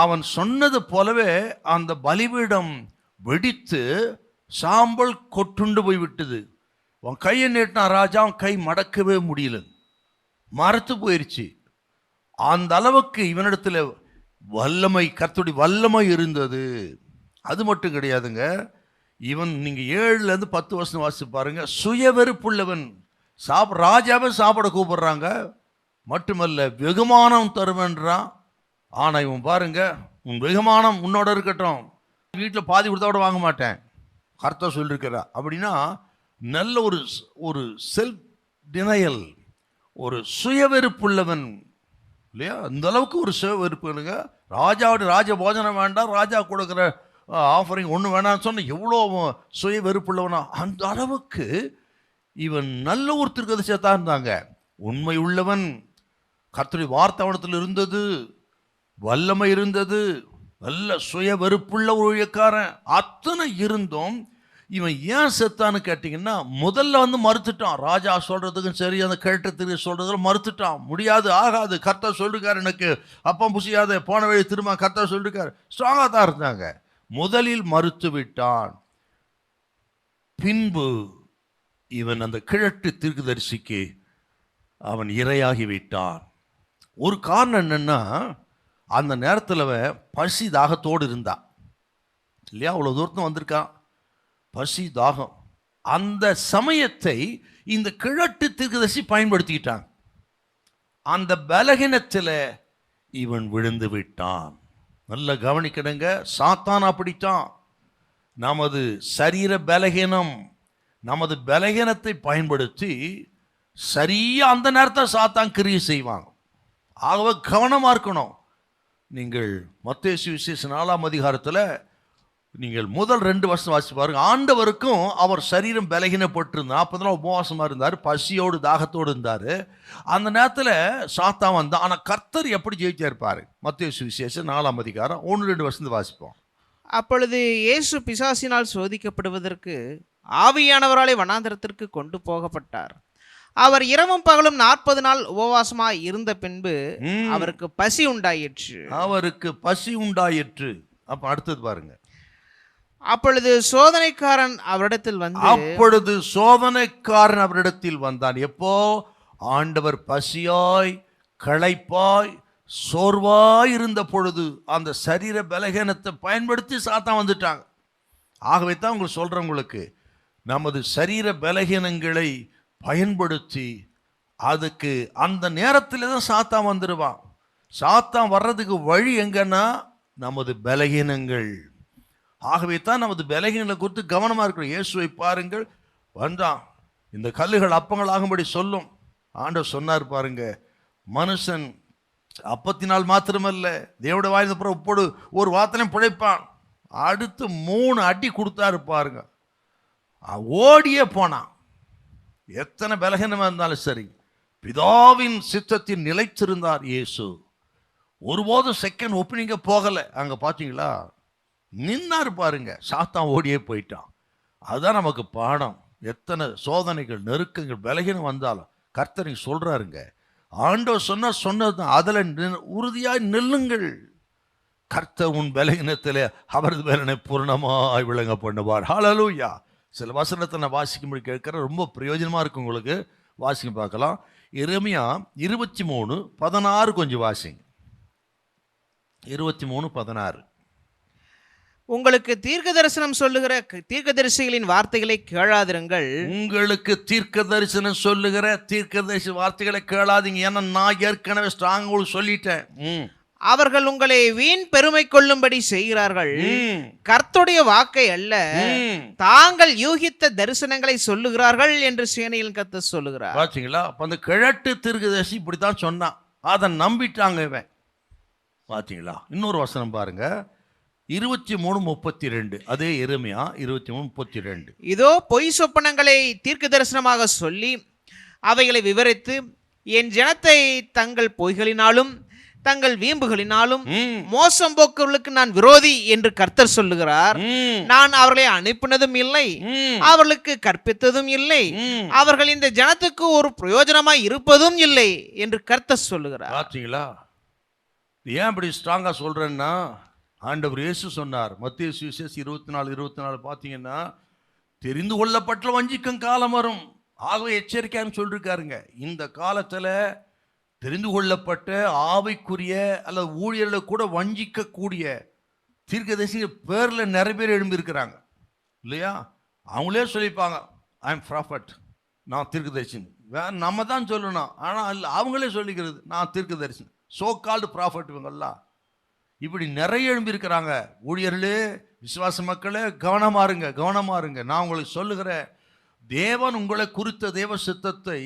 அவன் சொன்னது போலவே அந்த பலிபீடம் வெடித்து சாம்பல் கொட்டுண்டு போய் விட்டது. அவன் கையை நீட்டினான் ராஜா, அவன் கை மடக்கவே முடியல, மரத்து போயிருச்சு. அந்த அளவுக்கு இவனிடத்துல வல்லமை, கர்த்தருடைய வல்லமை இருந்தது. அது மட்டும் கிடையாதுங்க, இவன் நீங்க 7-10 வருஷம் வாசிச்சு பாருங்க. சுய வெறுப்புள்ளவன். ராஜாவே சாப்பிட கூப்பிடுறாங்க. மட்டுமல்ல, வெகுமானம் தருவேன்றான். ஆனா இவன் பாருங்க, உன் வெகுமானம் உன்னோட இருக்கட்டும், வீட்டில் பாதி கொடுத்தா கூட வாங்க மாட்டேன், கர்த்தர் சொல்லியிருக்கிறா அப்படின்னா. நல்ல ஒரு செல்ஃப் டினையல், ஒரு சுய வெறுப்புள்ளவன் இல்லையா? அந்த அளவுக்கு ஒரு சுய வெறுப்புங்க. ராஜாவுடைய ராஜ போஜனம் வேண்டாம், ராஜா கொடுக்குற ஆஃபரிங் ஒன்று வேணாம்னு சொன்ன எவ்வளோ சுய வெறுப்புள்ளவனா. அந்த அளவுக்கு இவன் நல்ல ஒரு தீர்க்கதரிசியாக தான் இருந்தாங்க. உண்மை உள்ளவன், கர்த்தருடைய வார்த்தை அவனத்தில் இருந்தது, வல்லமை இருந்தது, நல்ல சுய வெறுப்புள்ள ஒரு ஊழியக்காரன். அத்தனை இருந்தும் இவன் ஏன் செத்தான்னு கேட்டிங்கன்னா, முதல்ல மறுத்துட்டான். ராஜா சொல்கிறதுக்கும் சரி, அந்த கேட்டத்துக்கு சொல்கிறதுக்கும் மறுத்துட்டான். முடியாது, ஆகாது, கர்த்தர் சொல்லிருக்காரு, எனக்கு அப்பம் புசியாத, போன வழி திரும்ப கர்த்தர் சொல்லிருக்காரு. ஸ்ட்ராங்காக தான் இருந்தாங்க. முதலில் மறுத்து விட்டான். பின்பு இவன் அந்த கிழட்டு தீர்க்கதரிசிக்கு அவன் இரையாகி விட்டான். ஒரு காரணம் என்னன்னா, அந்த நேரத்தில் பசி தாகத்தோடு இருந்தான் இல்லையா? அவ்வளோ தூரத்தும் வந்திருக்கான், பசி தாகம். அந்த சமயத்தை இந்த கிழட்டு தீர்க்கதரிசி பயன்படுத்திக்கிட்டான். அந்த பலகீனத்தில் இவன் விழுந்து விட்டான். நல்ல கவனிக்கணுங்க, சாத்தான் அப்படித்தான். நமது சரீர பலகீனம், நமது பலகீனத்தை பயன்படுத்தி சரியா அந்த நேரத்தை சாத்தான் கிரியை செய்வாங்க. ஆகவே கவனமாக இருக்கணும். நீங்கள் மத்தேயு சுவிசேஷம் 4ஆம் அதிகாரத்தில் நீங்கள் முதல் 2 வருஷம் வாசிச்சு பாருங்க. ஆண்டவருக்கும் அவர் சரீரம் பலகீனப்பட்டிருந்தார், 40 நாள் உபவாசமாக இருந்தார், பசியோடு தாகத்தோடு இருந்தார். அந்த நேரத்தில் சாத்தான் வந்தான். ஆனால் கர்த்தர் எப்படி ஜெயிச்சா இருப்பார்? மத்தேயு சுவிசேஷம் 4ஆம் அதிகாரம் 1-2 வருஷத்து வாசிப்போம். அப்பொழுது இயேசு பிசாசினால் சோதிக்கப்படுவதற்கு ஆவியானவராலே வனாந்தரத்திற்கு கொண்டு போகப்பட்டார். அவர் இரவும் பகலும் 40 நாள் உபவாசமாய் இருந்த பின்பு அவருக்கு பசி உண்டாயிற்று. அவருக்கு பசி உண்டாயிற்று. அப்ப அடுத்தது பாருங்க. அப்பொழுது சோதனைக்காரன் அவரிடத்தில் வந்தான். எப்போ? ஆண்டவர் பசியாய் களைப்பாய் சோர்வாய் இருந்த பொழுது அந்த சரீர பலகீனத்தை பயன்படுத்தி சாத்தான் வந்துட்டாங்க. ஆகவே தான் உங்களுக்கு சொல்றேன், உங்களுக்கு நமது சரீர பலகீனங்களை பயன்படுத்தி அதுக்கு அந்த நேரத்தில் தான் சாத்தான் வந்துடுவான். சாத்தான் வர்றதுக்கு வழி எங்கன்னா நமது பலகீனங்கள். ஆகவே தான் நமது பலகீனங்களை குறித்து கவனமாக இருக்கணும். இயேசுவை பாருங்கள், வந்தான், இந்த கல்லுகள் அப்பங்கள் ஆகும்படி சொல்லும். ஆண்டவர் சொன்னார் பாருங்க, மனுஷன் அப்பத்தினால் மாத்திரமல்ல தேவனுடைய வாயிலிருந்து புற உப்போடு ஒரு வார்த்தையும் பிழைப்பான். அடுத்து 3 அடி கொடுத்தாரு பாருங்க, ஓடியே போனான். எத்தனை பலகீனமாக இருந்தாலும் சரி, பிதாவின் சித்தத்தில் நிலைத்திருந்தார் இயேசு. ஒருபோதும் செகண்ட் ஒப்பீனிங்க போகலை. அங்கே பார்த்தீங்களா, நின்னார் பாருங்க, சாத்தான் ஓடியே போயிட்டான். அதுதான் நமக்கு பாடம். எத்தனை சோதனைகள், நெருக்கங்கள், பலகீனம் வந்தாலும் கர்த்தர் சொல்றாருங்க, ஆண்டவர் சொன்னது அதில் உறுதியாய் நில்லுங்கள். கர்த்தர் உன் பலகீனத்திலே அவரது பலனை பூர்ணமாய் விளங்க பண்ணுவார். ஹல்லேலூயா. சில வசனத்தை நான் வாசிக்கும்படி கேட்குறேன், ரொம்ப பிரயோஜனமாக இருக்கும் உங்களுக்கு. வாசிக்க பார்க்கலாம். எரேமியா 23:16 கொஞ்சம் வாசிங்க. 23:16. உங்களுக்கு தீர்க்க தரிசனம் சொல்லுகிற தீர்க்கதரிசிகளின் வார்த்தைகளை கேளாதிருங்கள். உங்களுக்கு தீர்க்க தரிசனம் சொல்லுகிற தீர்க்கதரிசி வார்த்தைகளை கேளாதீங்க. ஏன்னா நான் ஏற்கனவே ஸ்ட்ராங் சொல்லிட்டேன். அவர்கள் உங்களை வீண் பெருமை கொள்ளும்படி செய்கிறார்கள். கர்த்தருடைய வாக்கை அல்ல, தாங்கள் யூகித்த தரிசனங்களை சொல்லுகிறார்கள் என்று சேனையில் கர்த்தர் சொல்லுகிறார். பாத்தீங்களா? அப்ப அந்த கிழட்டு தீர்க்கதரிசி இப்படித்தான் சொன்னான், அதை நம்பிட்டாங்க இவன். பாத்தீங்களா? இன்னொரு வசனம் பாருங்க, 23:32. அதே எரேமியா 23:32. இதோ பொய் சொப்பனங்களை தீர்க்க தரிசனமாக சொல்லி அவைகளை விவரித்து என் ஜனத்தை தங்கள் பொய்களினாலும் தங்கள் வீம்புகளினாலும் மோசம் போக்குவர்களுக்கு நான் விரோதி என்று கர்த்தர் சொல்லுகிறார். நான் அவர்களை அனுப்பினதும் இல்லை, அவர்களுக்கு கற்பித்ததும் இல்லை, அவர்கள் இந்த ஜனத்துக்கு ஒரு பிரயோஜனமாய் இருப்பதும் இல்லை என்று கர்த்தர் சொல்லுகிறார். பாத்தீங்களா? ஏன் இப்படி ஸ்ட்ராங்கா சொல்றேன்னா, ஆண்டவர் இயேசு சொன்னார், மத்தேயு சுவிசேஷம் 24:24 பார்த்தீங்கன்னா, தெரிந்து கொள்ளப்பட்ட வஞ்சிக்கும் காலம் வரும். ஆகவே எச்சரிக்கைன்னு சொல்லிருக்காருங்க. இந்த காலத்தில் தெரிந்து கொள்ளப்பட்ட ஆவிக்குரிய அல்லது ஊழியர்களை கூட வஞ்சிக்கக்கூடிய தீர்க்கதரிசி பேரில் நிறைய பேர் எழும்பியிருக்கிறாங்க இல்லையா? அவங்களே சொல்லிப்பாங்க, ஐ எம் ப்ராஃபட், நான் தீர்க்கதரிசி. வேற நம்ம தான் சொல்லணும், ஆனால் அவங்களே சொல்லிக்கிறது நான் தீர்க்கதரிசி. சோ கால்டு ப்ராஃபட் இவங்கெல்லாம் இப்படி நிறைய எழும்பியிருக்கிறாங்க. ஊழியர்களே, விசுவாச மக்களே, கவனமா இருங்க. நான் உங்களுக்கு சொல்லுகிறேன், தேவன் உங்களை குறித்த தேவ சித்தத்தை,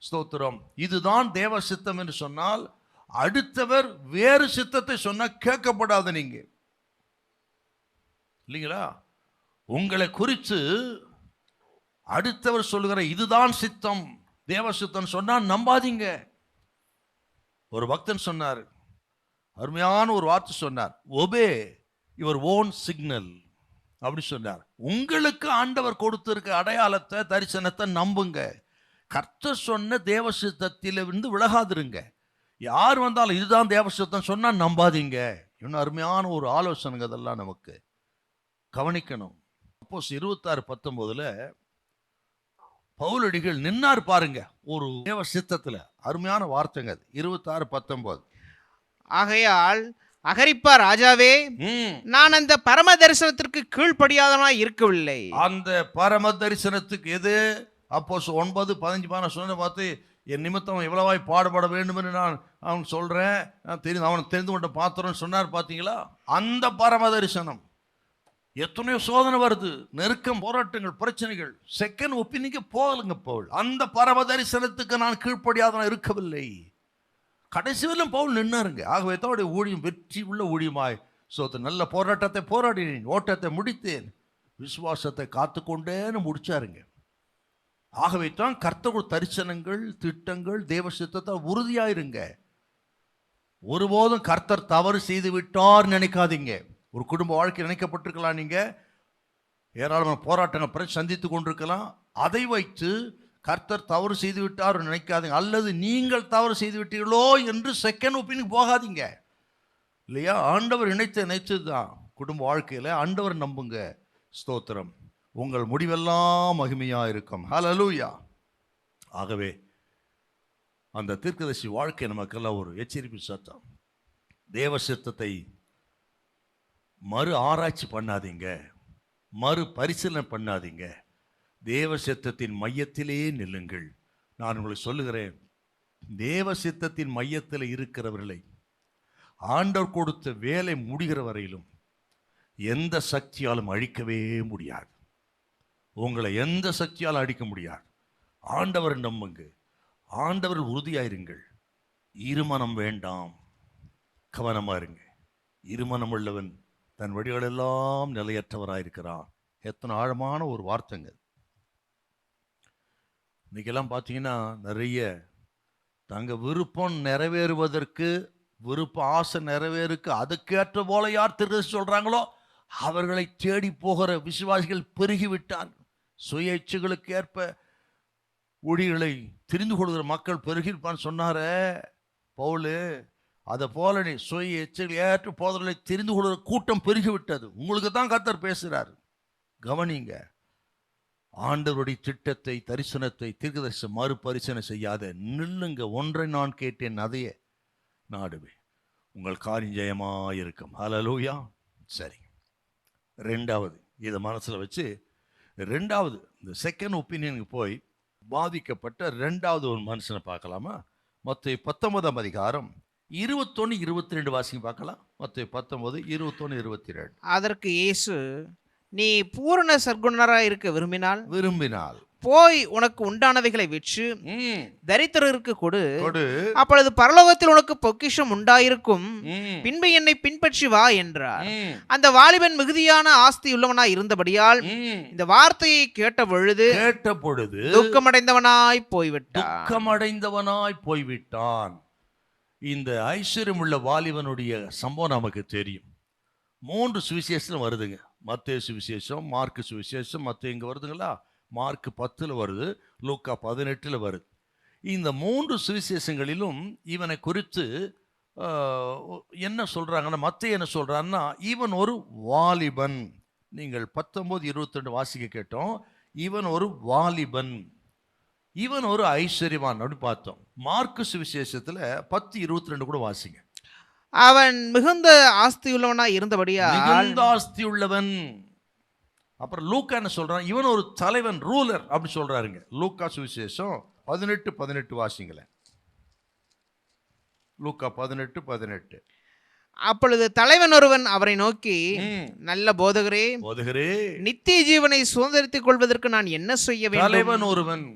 ஸ்தோத்திரம், இதுதான் தேவ சித்தம் என்று சொன்னால் அடுத்தவர் வேறு சித்தத்தை சொன்னா கேட்கப்படாது நீங்க இல்லைங்களா? உங்களை குறித்து அடுத்தவர் சொல்லுகிற இதுதான் சித்தம், தேவ சித்தம் சொன்னா நம்பாதீங்க. ஒரு பக்தன் சொன்னார், அருமையான ஒரு வார்த்தை சொன்னார், ஒபே யுவர் ஓன் சிக்னல் அப்படி சொன்னார். உங்களுக்கு ஆண்டவர் கொடுத்திருக்க அடையாளத்தை, தரிசனத்தை நம்புங்க. கர்த்தர் சொன்ன தேவசித்தத்தில் இருந்து விலகாதிருங்க. யார் வந்தாலும் இதுதான் தேவசித்தம் சொன்னா நம்பாதீங்க. இன்னும் அருமையான ஒரு ஆலோசனை அதெல்லாம் நமக்கு கவனிக்கணும். அப்போஸ் 26:19 பவுலடிகள் நின்னார் பாருங்க ஒரு தேவ சித்தத்துல. அருமையான வார்த்தைங்க அது. 26:19. ஆகையால் அகரிப்பா ராஜாவே, நான் அந்த பரம தரிசனத்திற்கு கீழ்ப்படியாதவனாய் இருக்கவில்லை. அந்த பரம தரிசனத்துக்கு எது? அப்போஸ்தலர் 9:15 சொன்ன பார்த்து, என் நிமித்தம் எவ்வளவாய் பாடுபட வேண்டும் என்று நான் அவன் சொல்றேன், அவனை தெரிந்து கொண்ட பாத்திரம் சொன்னார் பார்த்தீங்களா? அந்த பரம தரிசனம். எத்தனையோ சோதனை வருது, நெருக்கம், போராட்டங்கள், பிரச்சனைகள், செகண்ட் ஒப்பீனியனுக்கு போகலுங்க பவுல். அந்த பரம தரிசனத்துக்கு நான் கீழ்ப்படியாதவன் இருக்கவில்லை. கடைசி வரையிலும் பவுல் நின்னாருங்க. ஆகவே தான் அவருடைய ஊழியம் வெற்றி உள்ள ஊழியமாய் நல்ல போராட்டத்தை போராடினேன், ஓட்டத்தை முடித்தேன், விசுவாசத்தை காத்துக்கொண்டேன்னு முடிச்சாருங்க. ஆகவே தான் கர்த்தருடைய தரிசனங்கள், திட்டங்கள், தேவ சித்தத்தால் உறுதியாயிருங்க. ஒருபோதும் கர்த்தர் தவறு செய்து விட்டார் நினைக்காதீங்க. ஒரு குடும்ப வாழ்க்கை நினைக்கப்பட்டிருக்கலாம், நீங்க ஏராளமான போராட்டங்கள் சந்தித்து கொண்டிருக்கலாம். அதை வைத்து கர்த்தர் தவறு செய்து விட்டார் நினைக்காதீங்க. அல்லது நீங்கள் தவறு செய்து விட்டீர்களோ என்று செகண்ட் ஒப்பீனியனுக்கு போகாதீங்க. இல்லையா? ஆண்டவர் நினைத்தது தான் குடும்ப வாழ்க்கையில். ஆண்டவர் நம்புங்க. ஸ்தோத்திரம். உங்கள் முடிவெல்லாம் மகிமையாக இருக்கும். ஹல்லேலூயா. ஆகவே அந்த தீர்க்கதரிசி வாழ்க்கை நமக்கெல்லாம் ஒரு எச்சரிப்பு சத்தம். தேவ சித்தத்தை மறு ஆராய்ச்சி பண்ணாதீங்க, மறு பரிசீலனை பண்ணாதீங்க. தேவ சித்தத்தின் மையத்திலே நில்லுங்கள். நான் உங்களுக்கு சொல்லுகிறேன், தேவ சித்தத்தின் மையத்தில் இருக்கிறவர்களை ஆண்டவர் கொடுத்த வேலை முடிகிற வரையிலும் எந்த சக்தியாலும் அழிக்கவே முடியாது. உங்களை எந்த சக்தியாலும் அழிக்க முடியாது. ஆண்டவர் நம்புங்க, ஆண்டவர் உறுதியாயிருங்கள். இருமனம் வேண்டாம், கவனமா இருங்க. இருமனம் உள்ளவன் தன் வழிகளெல்லாம் நிலையற்றவராயிருக்கிறான். எத்தனை ஆழமான ஒரு வார்த்தைங்க. இன்னைக்கெல்லாம் பார்த்தீங்கன்னா நிறைய தங்க விருப்பம் நிறைவேறுவதற்கு, விருப்ப ஆசை நிறைவேறுக்கு அதுக்கேற்ற போல யார் தீர்க்கதரிசி சொல்றாங்களோ அவர்களை தேடி போகிற விசுவாசிகள் பெருகிவிட்டார். சுய இச்சைகளுக்கு ஏற்ப ஊழியர்களை தெரிந்து கொள்கிற மக்கள் பெருகிருப்பான்னு சொன்னார பவுல். அதை போல நீ சுய இச்சைகள் ஏற்ற போதர்களை தெரிந்து கொள்கிற கூட்டம் பெருகிவிட்டது. உங்களுக்கு தான் கர்த்தர் பேசுகிறார். கவனிங்க. ஆண்டவருடைய திட்டத்தை, தரிசனத்தை, தீர்க்கதரிசனம் மறுபரிசீலனை செய்யாத நில்லுங்க. ஒன்றை நான் கேட்டேன், அதையே நாடுவேன், உங்கள் காரியம் ஜெயமாயிருக்கும். ஹல்லேலூயா. சரி, ரெண்டாவது இதை மனசில் வச்சு, ரெண்டாவது இந்த செகண்ட் ஒப்பீனியனுக்கு போய் பாதிக்கப்பட்ட ரெண்டாவது ஒரு மனுஷனை பார்க்கலாமா? மத்தேயு 19 21, 22 வாசிங்க பார்க்கலாம். மத்தேயு 19, 21, 22. அதற்கு இயேசு, நீ பூரண சற்குணராய் இருக்க விரும்பினால் போய் உனக்கு உண்டானவைகளை விற்று தரித்திரருக்கு கொடு, அப்பொழுது பரலோகத்தில் உனக்கு பொக்கிஷம் உண்டாயிருக்கும், பின்பு என்னை பின்பற்றி வா என்றார். அந்த வாலிபன் மிகுதியான ஆஸ்தி உள்ளவனாய் இருந்தபடியால் இந்த வார்த்தையை கேட்ட பொழுது துக்கமடைந்தவனாய் போய்விட்டான். இந்த ஐஸ்வர்யம் உள்ள வாலிபனுடைய சம்பவம் நமக்கு தெரியும். 3 சுவிசேஷம் வருதுங்க. மத்தேயு சுவிசேஷம், மார்க்கு சுவிசேஷம், மத்தேயு இங்கே வருதுங்களா? மார்க்கு 10 வருது, லூக்கா 18 வருது. இந்த 3 சுவிசேஷங்களிலும் இவனை குறித்து என்ன சொல்றாங்கன்னா, மத்தேயு என்ன சொல்றான்னா, இவன் ஒரு வாலிபன். நீங்கள் 19, 22 வாசிக்க கேட்டோம். இவன் ஒரு வாலிபன், இவன் ஒரு ஐஸ்வர்யவான் அப்படி பார்த்தோம். மார்க்கு சுவிசேஷத்துல 10, 22 கூட வாசிங்க. அவன் மிகுந்த ஆஸ்தி உள்ளவனாய் இருந்தபடியா, மிகுந்த ஆஸ்தி உள்ளவன். அப்புறம் லூக்கா என்ன சொல்றான்? இவன் ஒரு தலைவன், ரூலர் அப்படி சொல்றாருங்க. லூக்கா சுவிசேஷம் 18, 18 வாசிங்களேன். லூக்கா 18, 18. அப்பொழுது தலைவன் ஒருவன் அவரை நோக்கி, நல்ல போதகரே, நித்திய ஜீவனை சுதந்திரித்துக் கொள்வதற்கு நான் என்ன செய்ய வேண்டும்? தலைவன் ஒருவன்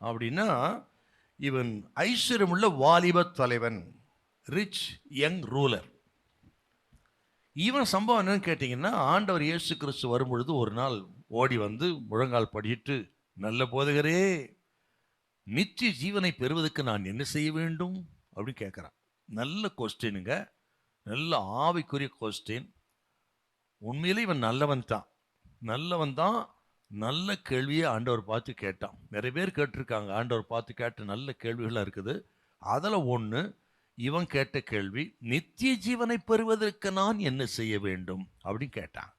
அப்படின்னா இவன் ஐஸ்வர்யம் உள்ள வாலிப தலைவன், ரிச் யங் ரூலர். இவன் சம்பவம் என்னன்னு கேட்டீங்கன்னா, ஆண்டவர் இயேசு கிறிஸ்து வரும்பொழுது ஒரு நாள் ஓடி வந்து முழங்கால் படிட்டு, நல்ல போதகரே, நித்திய ஜீவனை பெறுவதற்கு நான் என்ன செய்ய வேண்டும் அப்படின்னு கேட்குறான். நல்ல கொஸ்டினுங்க, நல்ல ஆவிக்குரிய கொஸ்டின். உண்மையிலே இவன் நல்லவன் தான். நல்ல கேள்வியை ஆண்டவர் பார்த்து கேட்டான். நிறைய பேர் கேட்டிருக்காங்க, ஆண்டவர் பார்த்து கேட்ட நல்ல கேள்விகளாக இருக்குது. அதில் ஒன்று இவன் கேட்ட கேள்வி, நித்திய ஜீவனை பெறுவதற்கு நான் என்ன செய்ய வேண்டும் அப்படின்னு கேட்டான்.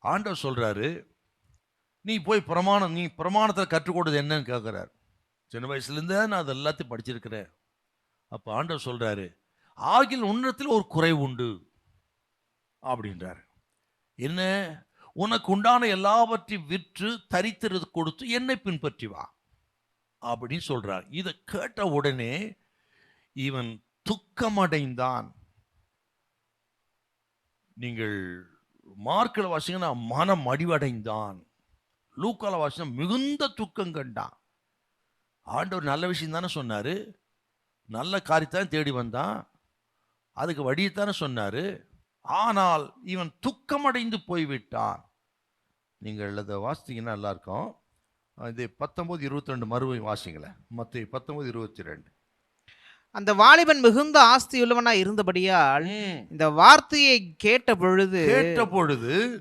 ஆண்டவர் சொல்றாரு, நீ பிரமாணத்தை கற்றுக் கொடுத்தது என்னன்னு கேட்குறாரு. சின்ன வயசுலேருந்தே நான் அது எல்லாத்தையும் படிச்சிருக்கிறேன். அப்போ ஆண்டவர் சொல்கிறாரு, ஆகில் உன்னிடத்தில் ஒரு குறை உண்டு அப்படின்றாரு. என்ன? உனக்கு உண்டான எல்லாவற்றையும் விற்று தரித்திரது கொடுத்து என்னை பின்பற்றி வா அப்படின்னு சொல்றார். இதை கேட்ட உடனே இவன் துக்கமடைந்தான். நீங்கள் மார்க்கில் வாசிங்கன்னா மனம் அடிவடைந்தான். லூக்கால வாசினா மிகுந்த துக்கம் கண்டான். ஆண்டவர் நல்ல விஷயம் தானே சொன்னாரு, நல்ல காரியத்தான் தேடி வந்தான், அதுக்கு வழியைத்தானே சொன்னாரு. ஆனால் இவன் துக்கமடைந்து போய்விட்டான். நீங்கள் அதை வாசித்தீங்கன்னா நல்லா இருக்கும். இது 19:22 மறுபடியும் வாசிங்களேன். மத்தேயு 19:22. அந்த வாலிபன் மிகுந்த ஆஸ்தியுள்ளவனாய் இருந்தபடியால் இந்த வார்த்தையை கேட்ட பொழுது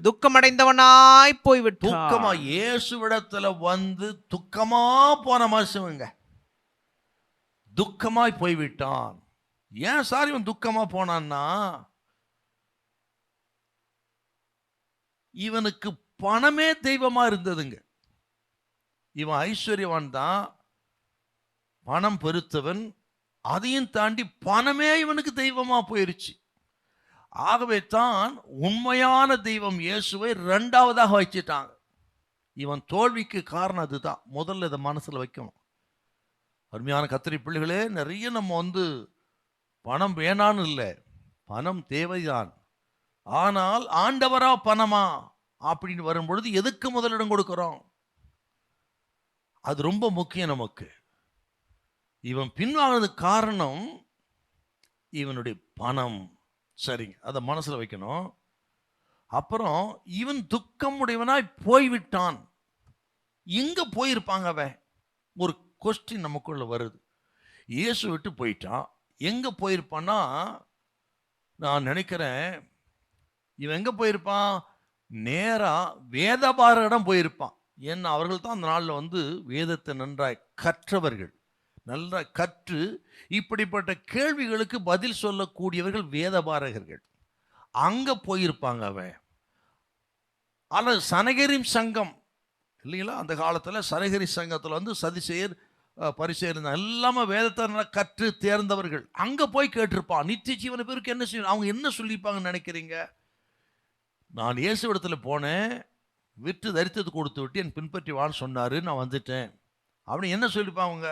துக்கமடைந்தவனாய் போய்விட்டான். துக்கமா இயேசுவிடத்துல வந்து துக்கமா போன மனுஷங்க துக்கமாய் போய்விட்டான். ஏன் சார் இவன் துக்கமா போனான்னா, இவனுக்கு பணமே தெய்வமா இருந்ததுங்க. இவன் ஐஸ்வர்யவான் தான், பணம் பெருத்தவன். அதையும் தாண்டி பணமே இவனுக்கு தெய்வமா போயிருச்சு. ஆகவே தான் உண்மையான தெய்வம் இயேசுவை 2வதாக வச்சுட்டாங்க. இவன் தோல்விக்கு காரணம் அதுதான். முதல்ல இதை மனசுல வைக்கணும். அருமையான கத்திரி பிள்ளைகளே, நிறைய நம்ம பணம் வேணான்னு இல்லை, பணம் தேவைதான். ஆனால் ஆண்டவரா பணமா அப்படின்னு வரும்பொழுது எதுக்கு முதலிடம் கொடுக்கிறோம்? அது ரொம்ப முக்கியம் நமக்கு. இவன் பின்வாங்கிறதுக்கு காரணம் இவனுடைய பணம். சரிங்க, அதை மனசுல வைக்கணும். அப்புறம் இவன் துக்கம் உடையவனாய் போய்விட்டான். எங்க போயிருப்பாங்க அவன்? ஒரு கொஸ்டின் நமக்குள்ள வருது. இயேசு விட்டு போயிட்டான், எங்க போயிருப்பான்னா, நான் நினைக்கிறேன் இவன் எங்க போயிருப்பான்? நேரா வேதபாரரிடம் போயிருப்பான். ஏன்னா அவர்கள் தான் அந்த நாளில் வேதத்தை நன்றாய் கற்றவர்கள். நல்லா கற்று இப்படிப்பட்ட கேள்விகளுக்கு பதில் சொல்லக்கூடியவர்கள் வேதபாரகர்கள். அங்க போயிருப்பாங்க அவன். ஆனால் சனகரிம் சங்கம் இல்லைங்களா, அந்த காலத்தில் சனகரி சங்கத்தில் சதிசேயர் பரிசேயர் எல்லாமே வேதத்தை நல்லா கற்று தேர்ந்தவர்கள். அங்க போய் கேட்டிருப்பான், நித்திய ஜீவனை பேருக்கு என்ன செய்யணும், அவங்க என்ன சொல்லிப்பாங்கன்னு நினைக்கிறீங்க? நான் இயேசு இடத்துல போனேன், விற்று தரித்தது கொடுத்து விட்டு என் பின்பற்றி வான்னு சொன்னாரு, நான் வந்துட்டேன் அப்படின்னு என்ன சொல்லியிருப்பான்? அவங்க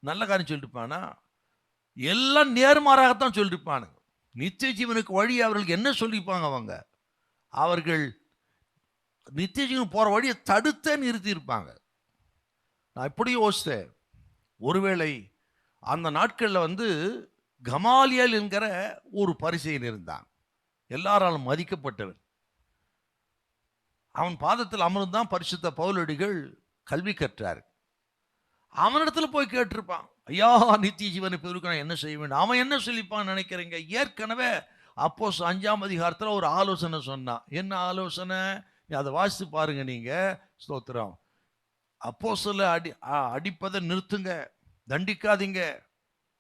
நல்ல காரியம் சொல்லியிருப்பானா? எல்லாம் நேர்மாறாகத்தான் சொல்லியிருப்பானுங்க. நித்திய ஜீவனுக்கு வழி அவர்களுக்கு என்ன சொல்லியிருப்பாங்க? அவர்கள் நித்திய ஜீவன் போகிற வழியை தடுத்தே நிறுத்தியிருப்பாங்க. நான் இப்படி யோசித்தேன், ஒருவேளை அந்த நாட்களில் கமாலியல் என்கிற ஒரு பரிசேயன் இருந்தான், எல்லாராலும் மதிக்கப்பட்டவன். அவன் பாதத்தில் அமர்ந்தான் பரிசுத்த பவுலடிகள் கல்வி கற்றார். அவனிடத்துல போய் கேட்டிருப்பான், ஐயா நித்திய ஜீவனை பெருக்க நான் என்ன செய்ய வேண்டும்? அவன் என்ன சொல்லிப்பான்னு நினைக்கிறீங்க? ஏற்கனவே அப்போஸ் 5ஆம் அதிகாரத்தில் ஒரு ஆலோசனை சொன்னான். என்ன ஆலோசனை? அதை வாசித்து பாருங்க நீங்க. ஸ்தோத்திரம். அப்போஸ்தலரை அடிப்பதை நிறுத்துங்க, தண்டிக்காதீங்க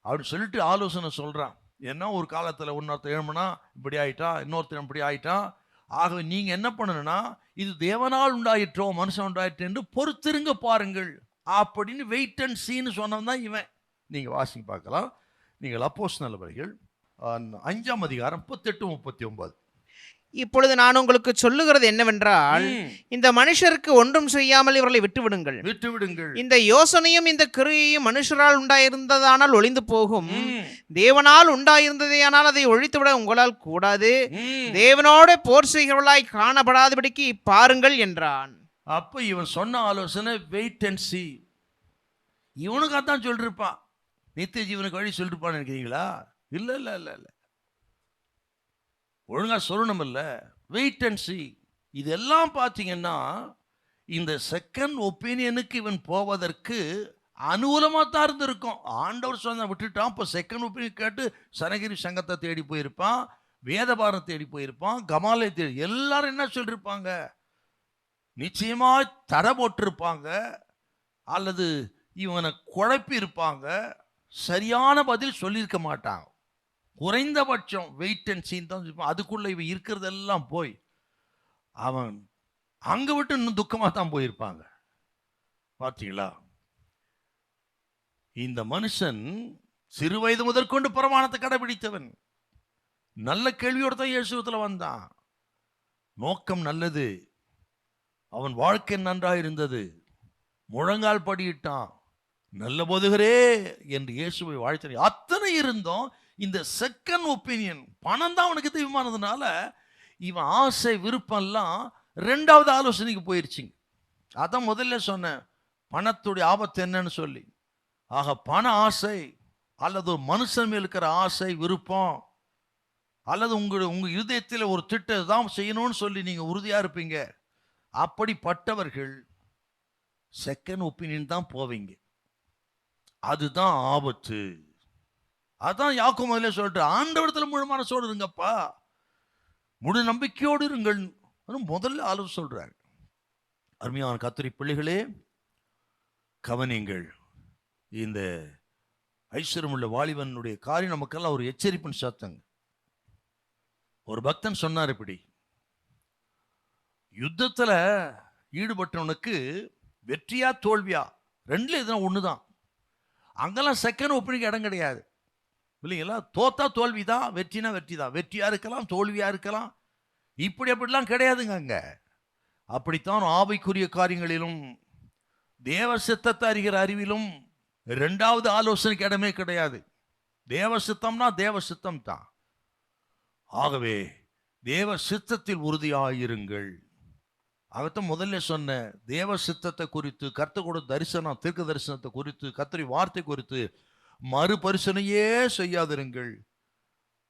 அப்படின்னு சொல்லிட்டு ஆலோசனை சொல்றான். ஏன்னா ஒரு காலத்தில் இன்னொருத்தர் எழுமனா இப்படி ஆயிட்டான், இன்னொருத்தர் இப்படி ஆயிட்டான். ஆகவே நீங்க என்ன பண்ணணும்னா, இது தேவனால் உண்டாயிற்றோ மனுஷன் உண்டாயிற்றோ என்று பொறுத்திருங்க பாருங்கள் அப்படின்னு வெயிட் அண்ட் சீன்னு சொன்னவன் தான் இவன். நீங்க வாசிங்க பார்க்கலாம். நீங்கள் அப்போஸ்தலர்கள் 5ஆம் அதிகாரம் 38-39. இப்பொழுது நான் உங்களுக்கு சொல்லுகிறது என்னவென்றால், இந்த மனுஷருக்கு ஒன்றும் செய்யாமல் இவர்களை விட்டுவிடுங்கள். இந்த யோசனையும் இந்த கிரியையும் மனுஷரால் உண்டாயிருந்ததானால் ஒளிந்து போகும், தேவனால் உண்டாயிருந்ததேயானால் அதை ஒழித்துவிட உங்களால் கூடாது. தேவனோட போர் செய்கிறவர்களாய் காணப்படாதபடிக்கு பாருங்கள் என்றான். அப்ப இவன் சொன்ன ஆலோசனை வெயிட் அண்ட் சி. இவனுக்கு அதான் சொல்லிருப்பான், நித்திய ஜீவனுக்கு வழி சொல்லிருப்பான்னு நினைக்கிறீங்களா? இல்ல இல்ல இல்ல இல்ல, ஒழுங்கா சொல்லணும் இல்ல, வெயிட் அண்ட் சி. இதெல்லாம் பார்த்தீங்கன்னா இந்த செகண்ட் ஒப்பீனியனுக்கு இவன் போவதற்கு அனுகூலமாக தான் இருந்திருக்கும். ஆண்டவர் சொன்ன விட்டுட்டான். இப்போ செகண்ட் ஒப்பீனியன் கேட்டு சனகிரி சங்கத்தை தேடி போயிருப்பான், வேதபாரம் தேடி போயிருப்பான், கமாலை தேடி, எல்லாரும் என்ன சொல்லியிருப்பாங்க? நிச்சயமாக தடை போட்டிருப்பாங்க, அல்லது இவனை குழப்பி இருப்பாங்க, சரியான பதில் சொல்லியிருக்க மாட்டாங்க. குறைந்தபட்சம் வெயிட் அண்ட் சீன் தான். அதுக்குள்ள இவன் இருக்கிறதெல்லாம் போய் அவன் அங்க விட்டு இன்னும் துக்கமா தான் போயிருப்பாங்க. பார்த்தீங்களா? இந்த மனுஷன் சிறு வயது முதற்கொண்டு பிரமாணத்தை கடைபிடித்தவன். நல்ல கேள்வியோட தான் இயேசுவத்துல வந்தான். நோக்கம் நல்லது, அவன் வாழ்க்கை நன்றாக இருந்தது. முழங்கால் படியிட்டான், நல்ல போதுகிறே என்று இயேசுவை வாழ்த்த. அத்தனை இருந்தோம். இந்த செகண்ட் ஒப்பீனியன், பணம் தான் அவனுக்கு தெய்வமானதுனால இவன் ஆசை விருப்பம்லாம் ரெண்டாவது ஆலோசனைக்கு போயிருச்சுங்க. அதான் முதல்ல சொன்னேன், பணத்துடைய ஆபத்து என்னன்னு சொல்லி. ஆக பண ஆசை அல்லது ஒரு மனுஷன் மேல் இருக்கிற ஆசை விருப்பம், அல்லது உங்க இருதயத்தில் ஒரு திட்டம் தான் செய்யணும்னு சொல்லி நீங்க உறுதியா இருப்பீங்க. அப்படிப்பட்டவர்கள் செகண்ட் ஒப்பீனியன் தான் போவீங்க. அதுதான் ஆபத்து. அதான் யாக்கோபு முதல்ல சொல்லிட்டு, ஆண்டவரத்துல முழு மனசோடு இருங்கப்பா, முழு நம்பிக்கையோடு இருங்கள் முதல்ல ஆலோசனை சொல்றாரு. அருமையான கர்த்தருடைய பிள்ளைகளே, கவனிங்கள். இந்த ஐஸ்வர்யமுள்ள வாலிபனுடைய காரியம் நமக்கெல்லாம் ஒரு எச்சரிப்பின் சத்தங்க. ஒரு பக்தன் சொன்னார், இப்படி யுத்தத்துல ஈடுபட்டவனுக்கு வெற்றியா தோல்வியா ரெண்டுல இதுதான் ஒண்ணுதான். அங்கெல்லாம் செகண்ட் ஒப்பீனியன் இடம் கிடையாது இல்லைங்களா? தோத்தா தோல்வி தான், வெற்றினா வெற்றி தான். வெற்றியா இருக்கலாம், தோல்வியா இருக்கலாம், இப்படி அப்படிலாம் கிடையாதுங்க அங்க. அப்படித்தான் ஆவிக்குரிய காரியங்களிலும் தேவ சித்தத்தை அறிகிற அறிவிலும் இரண்டாவது ஆலோசனைக்கு இடமே கிடையாது. தேவ சித்தம்னா தேவ சித்தம் தான். ஆகவே தேவ சித்தத்தில் உறுதியாயிருங்கள். அவத்தான் முதல்ல சொன்ன, தேவ சித்தத்தை குறித்து, கர்த்தர் கொடுத்த தரிசனம், தீர்க்க தரிசனத்தை குறித்து, கர்த்தருடைய வார்த்தை குறித்து மறுபரிசனையே செய்யாதிருங்கள்.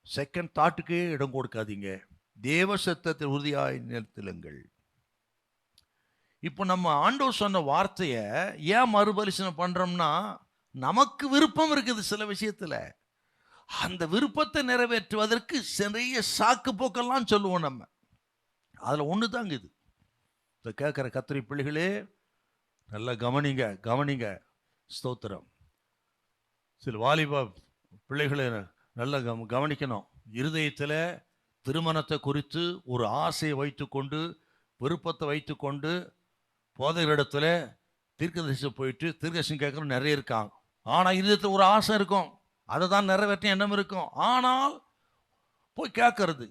செகண்ட் தாட்டுக்கே இடம் கொடுக்காதீங்க. தேவ சித்தத்தில் உறுதியாய் நிறுத்துங்கள். இப்போ நம்ம ஆண்டவர் சொன்ன வார்த்தைய ஏன் மறுபரிசனை பண்றோம்னா, நமக்கு விருப்பம் இருக்குது சில விஷயத்துல. அந்த விருப்பத்தை நிறைவேற்றுவதற்கு நிறைய சாக்கு போக்கெல்லாம் சொல்லுவோம் நம்ம. அதுல ஒண்ணுதாங்க இது. இதை கேட்கிற கர்த்தருடைய பிள்ளைகளே, நல்லா கவனிங்க கவனிங்க. ஸ்தோத்திரம். சில வாலிப பிள்ளைகளை நல்லா கவனிக்கணும். இருதயத்தில் திருமணத்தை குறித்து ஒரு ஆசையை வைத்துக்கொண்டு, விருப்பத்தை வைத்துக்கொண்டு, போதைகளிடத்துல தீர்க்கதரிசி போயிட்டு தீர்க்கதரிசனம் கேட்குற நிறைய இருக்காங்க. ஆனால் இருதயத்தில் ஒரு ஆசை இருக்கும், அதை தான் நிறைவேற்ற எண்ணம் இருக்கும். ஆனால் போய் கேட்கறது,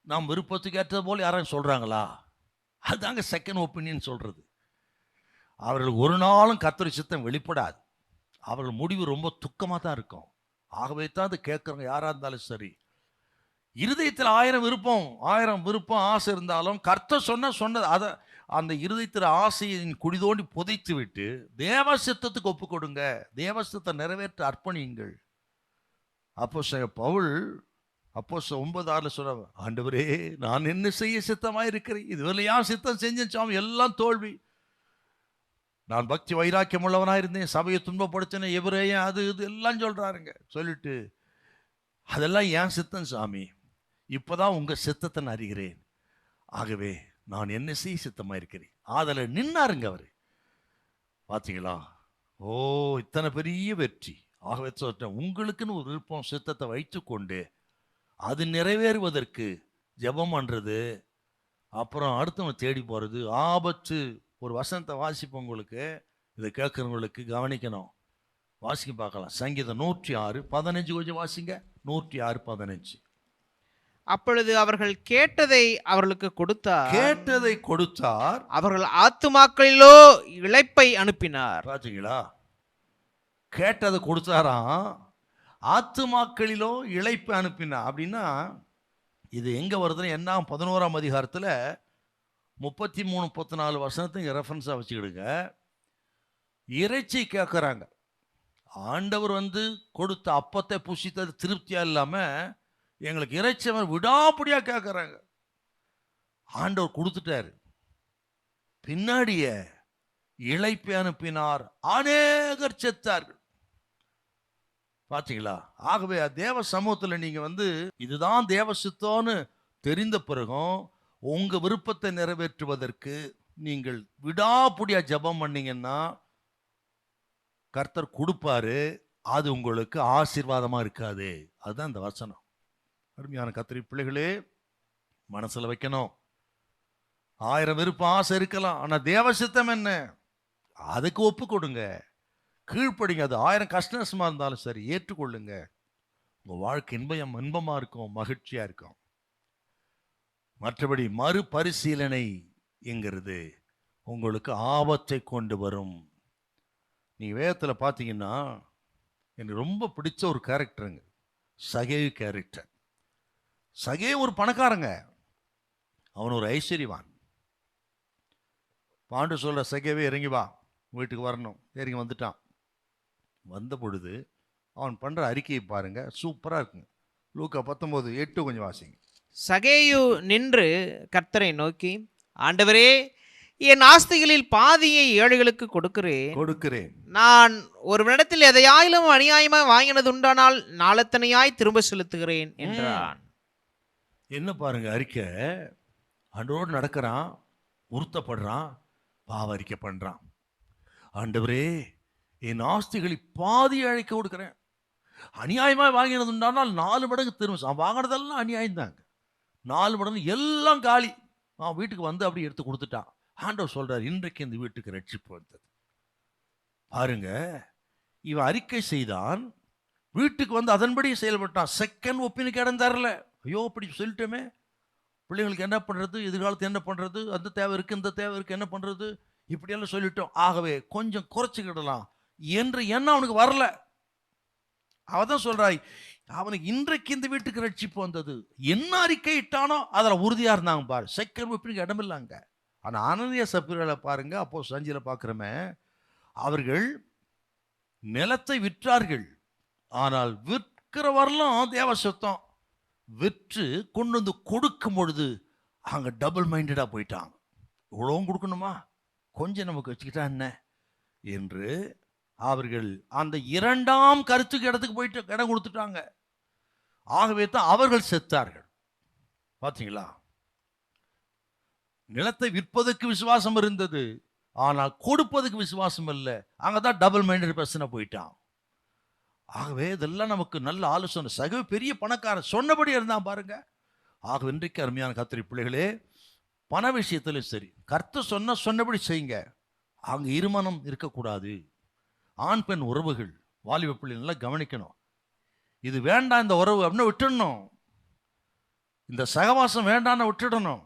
நாம் விருப்பத்துக்கு ஏற்றது போல் யாரும் சொல்றாங்களா? அதுதாங்க செகண்ட் ஒப்பீனியன் சொல்றது. அவர்கள் ஒரு நாளும் கர்த்தருடைய சித்தம் வெளிப்படாது. அவர்கள் முடிவு ரொம்ப துக்கமாக தான் இருக்கும். ஆகவே தான் அது கேட்குறவங்க யாராக இருந்தாலும் சரி, இருதயத்தில் ஆயிரம் விருப்பம் ஆசை இருந்தாலும் கர்த்தர் சொன்னது அதை அந்த இருதயத்தில் ஆசையின் குடிதோண்டி புதைத்து விட்டு தேவ சித்தத்துக்கு ஒப்பு கொடுங்க. தேவ சித்தத்தை நிறைவேற்ற அர்ப்பணியுங்கள். அப்போஸ்தலன் பவுல் அப்போஸ்தலர் 9:6 சொல்ற, ஆண்டவரே நான் என்ன செய்ய சித்தமாக இருக்கிறேன், இதுவரை யார் சித்தம் செஞ்சேன் சாமி, எல்லாம் தோல்வி. நான் பக்தி வைராக்கியம் உள்ளவனா இருந்தேன், சபையை துன்பப்படுத்தினேன், எவரையும் அது இது எல்லாம் சொல்றாருங்க. சொல்லிட்டு அதெல்லாம் ஏன் சித்தம் சாமி, இப்பதான் உங்க சித்தத்தை நான் அறிகிறேன். ஆகவே நான் என்ன செய்ய சித்தமா இருக்கிறேன். அதில் நின்னாருங்க அவரு. பார்த்தீங்களா? ஓ, இத்தனை பெரிய வெற்றி. ஆகவே சொல்றேன், உங்களுக்குன்னு ஒரு விருப்பம் சித்தத்தை வைத்துக்கொண்டு அது நிறைவேறுவதற்கு ஜெபம் பண்றது, அப்புறம் அடுத்தவங்க தேடி போறது ஆபத்து. ஒரு வசனத்தை வாசிப்போம், உங்களுக்கு இதை கேட்குறவங்களுக்கு கவனிக்கணும். வாசிக்க பார்க்கலாம். சங்கீதம் 106:15 கொஞ்சம் வாசிங்க. 106:15. அப்பொழுது அவர்கள் கேட்டதை அவர்களுக்கு கொடுத்தார், அவர்கள் ஆத்துமாக்களிலோ இளைப்பை அனுப்பினார். பாத்தீங்களா? கேட்டதை கொடுத்தாராம், ஆத்துமாக்களிலோ இளைப்பை அனுப்பினார். அப்படின்னா இது எங்க வருதுன்னு என்ன, 11ஆம் அதிகாரத்துல 33-34 வசனத்தை ரெஃபரன்ஸா வச்சுக்கிடுங்க. இறைச்சி கேட்குறாங்க. ஆண்டவர் கொடுத்த அப்பத்தை புசித்தது திருப்தியா இல்லாம எங்களுக்கு இறைச்சி விடாப்படியா கேட்குறாங்க. ஆண்டவர் கொடுத்துட்டாரு, பின்னாடிய இளைப்பை அனுப்பினார், அநேகர் செத்தார்கள். பார்த்தீங்களா? ஆகவே தேவ சமூகத்தில் நீங்க இதுதான் தேவ சித்தம்னு தெரிந்த பிறகும் உங்க விருப்பத்தை நிறைவேற்றுவதற்கு நீங்கள் விடாப்புடியா ஜெபம் பண்ணீங்கன்னா கர்த்தர் கொடுப்பாரு. அது உங்களுக்கு ஆசீர்வாதமா இருக்காது. அதுதான் இந்த வசனம். அருமையான கர்த்தருடைய பிள்ளைகளே, மனசுல வைக்கணும். 1000 விருப்ப ஆசை இருக்கலாம், ஆனா தேவ சித்தம் என்ன? அதுக்கு ஒப்பு கொடுங்க, கீழ்ப்படிங்க. அது 1000 கஷ்ட நஷ்டமா இருந்தாலும் சரி, ஏற்றுக்கொள்ளுங்க. உங்க வாழ்க்கை இன்பமா இருக்கும், மகிழ்ச்சியா இருக்கும். மற்றபடி மறுபரிசீலனை என்கிறது உங்களுக்கு ஆபத்தை கொண்டு வரும். நீ வேதத்துல பாத்தீங்கன்னா எனக்கு ரொம்ப பிடிச்ச ஒரு கேரக்டருங்க சகேயு கேரக்டர். சகேயு ஒரு பணக்காரங்க, அவன் ஒரு ஐஸ்வர்யவான். பாண்டு சொல்ற, சகேவே இறங்கி வா, வீட்டுக்கு வரணும். இறங்கி வந்துட்டான். வந்த பொழுது அவன் பண்ற அறிக்கையை பாருங்க, சூப்பரா இருக்குங்க. லூக்கா 19:8 கொஞ்சம் வாசிங்க. சகேயு நின்று கர்த்தரை நோக்கி, ஆண்டவரே, என் ஆஸ்திகளில் பாதியை ஏழைகளுக்கு கொடுக்கிறேன். நான் ஒருவனிடத்தில் எதையாயிலும் அநியாயமாய் வாங்கினது உண்டானால் நாளத்தனையாய் திரும்ப செலுத்துகிறேன் என்றான். என்ன பாருங்க அறிக்கை. ஆண்டவரோடு நடக்கிறான், உறுத்தப்படுறான், பாவ அறிக்கை பண்றான். ஆண்டவரே, என் ஆஸ்திகளில் பாதி ஏழைக்கு கொடுக்கிறேன். அநியாயமாய் வாங்கினது உண்டானால் 4 மடங்கு திரும்ப. அவன் வாங்கினதெல்லாம் அநியாயம் தாங்க. 4 மடங்கு எல்லாம் காலி. அவன் வீட்டுக்கு வந்து அப்படி எடுத்து கொடுத்துட்டான். ஆண்டவர் சொல்றார், இன்றைக்கு இந்த வீட்டுக்கு ரட்சிப்பு வந்தது. பாருங்க, இவன் அறிக்கை செய்தான், வீட்டுக்கு வந்து அதன்படி செயல்பட்டான். செகண்ட் ஒப்பீனுக்கு இடம் தரல. ஐயோ, அப்படி சொல்லிட்டோமே, பிள்ளைங்களுக்கு என்ன பண்றது, எதிர்காலத்து என்ன பண்றது, அந்த தேவை இருக்கு, இந்த தேவை இருக்கு, என்ன பண்றது, இப்படியெல்லாம் சொல்லிட்டோம். ஆகவே கொஞ்சம் குறைச்சிக்கிடலாம் என்று எண்ணம் அவனுக்கு வரல. அவதான் சொல்றாய், அவனுக்கு இன்றைக்கு இந்த வீட்டுக்கு ரட்சிப்பு வந்தது. என்ன அறிக்கை இட்டானோ அதுல உறுதியா இருந்தாங்க பாரு. செகண்ட் ஒப்பீனுக்கு இடம் இல்லைங்க. ஆனா அனனியா சப்பீரால பாருங்க, அப்போ சஞ்சில பாக்குறமே, அவர்கள் நிலத்தை விற்றார்கள். ஆனால் விற்கிற வரலாம் தேவ சுத்தம். விற்று கொண்டு வந்து கொடுக்கும் பொழுது அங்க டபுள் மைண்டடா போயிட்டாங்க. இவ்வளவும் கொடுக்கணுமா, கொஞ்சம் நமக்கு வச்சுக்கிட்டா என்ன என்று அவர்கள் அந்த 2ஆம் கருத்துக்கு இடத்துக்கு போயிட்டு இடம் கொடுத்துட்டாங்க. ஆகவே தான் அவர்கள் செத்தார்கள். பாத்தீங்களா, நிலத்தை விற்பதற்கு விசுவாசம் இருந்தது, ஆனால் கொடுப்பதுக்கு விசுவாசம் இல்லை. அங்கதான் டபுள் மைண்டட் பர்சனா போயிட்டான். ஆகவே இதெல்லாம் நமக்கு நல்ல ஆலோசனை. சகவே பெரிய பணக்காரன், சொன்னபடி இருந்தான் பாருங்க. ஆக இன்றைக்கு அருமையான கர்த்தருடைய பிள்ளைகளே, பண விஷயத்திலும் சரி, கர்த்தர் சொன்னபடி செய்யுங்க. அங்க இருமனம் இருக்கக்கூடாது. ஆண் பெண் உறவுகள், வாலிப பிள்ளை நல்லா கவனிக்கணும். இது வேண்டாம் இந்த உறவு அப்படின்னு விட்டுடணும். இந்த சகவாசம் வேண்டான்னு விட்டுடணும்.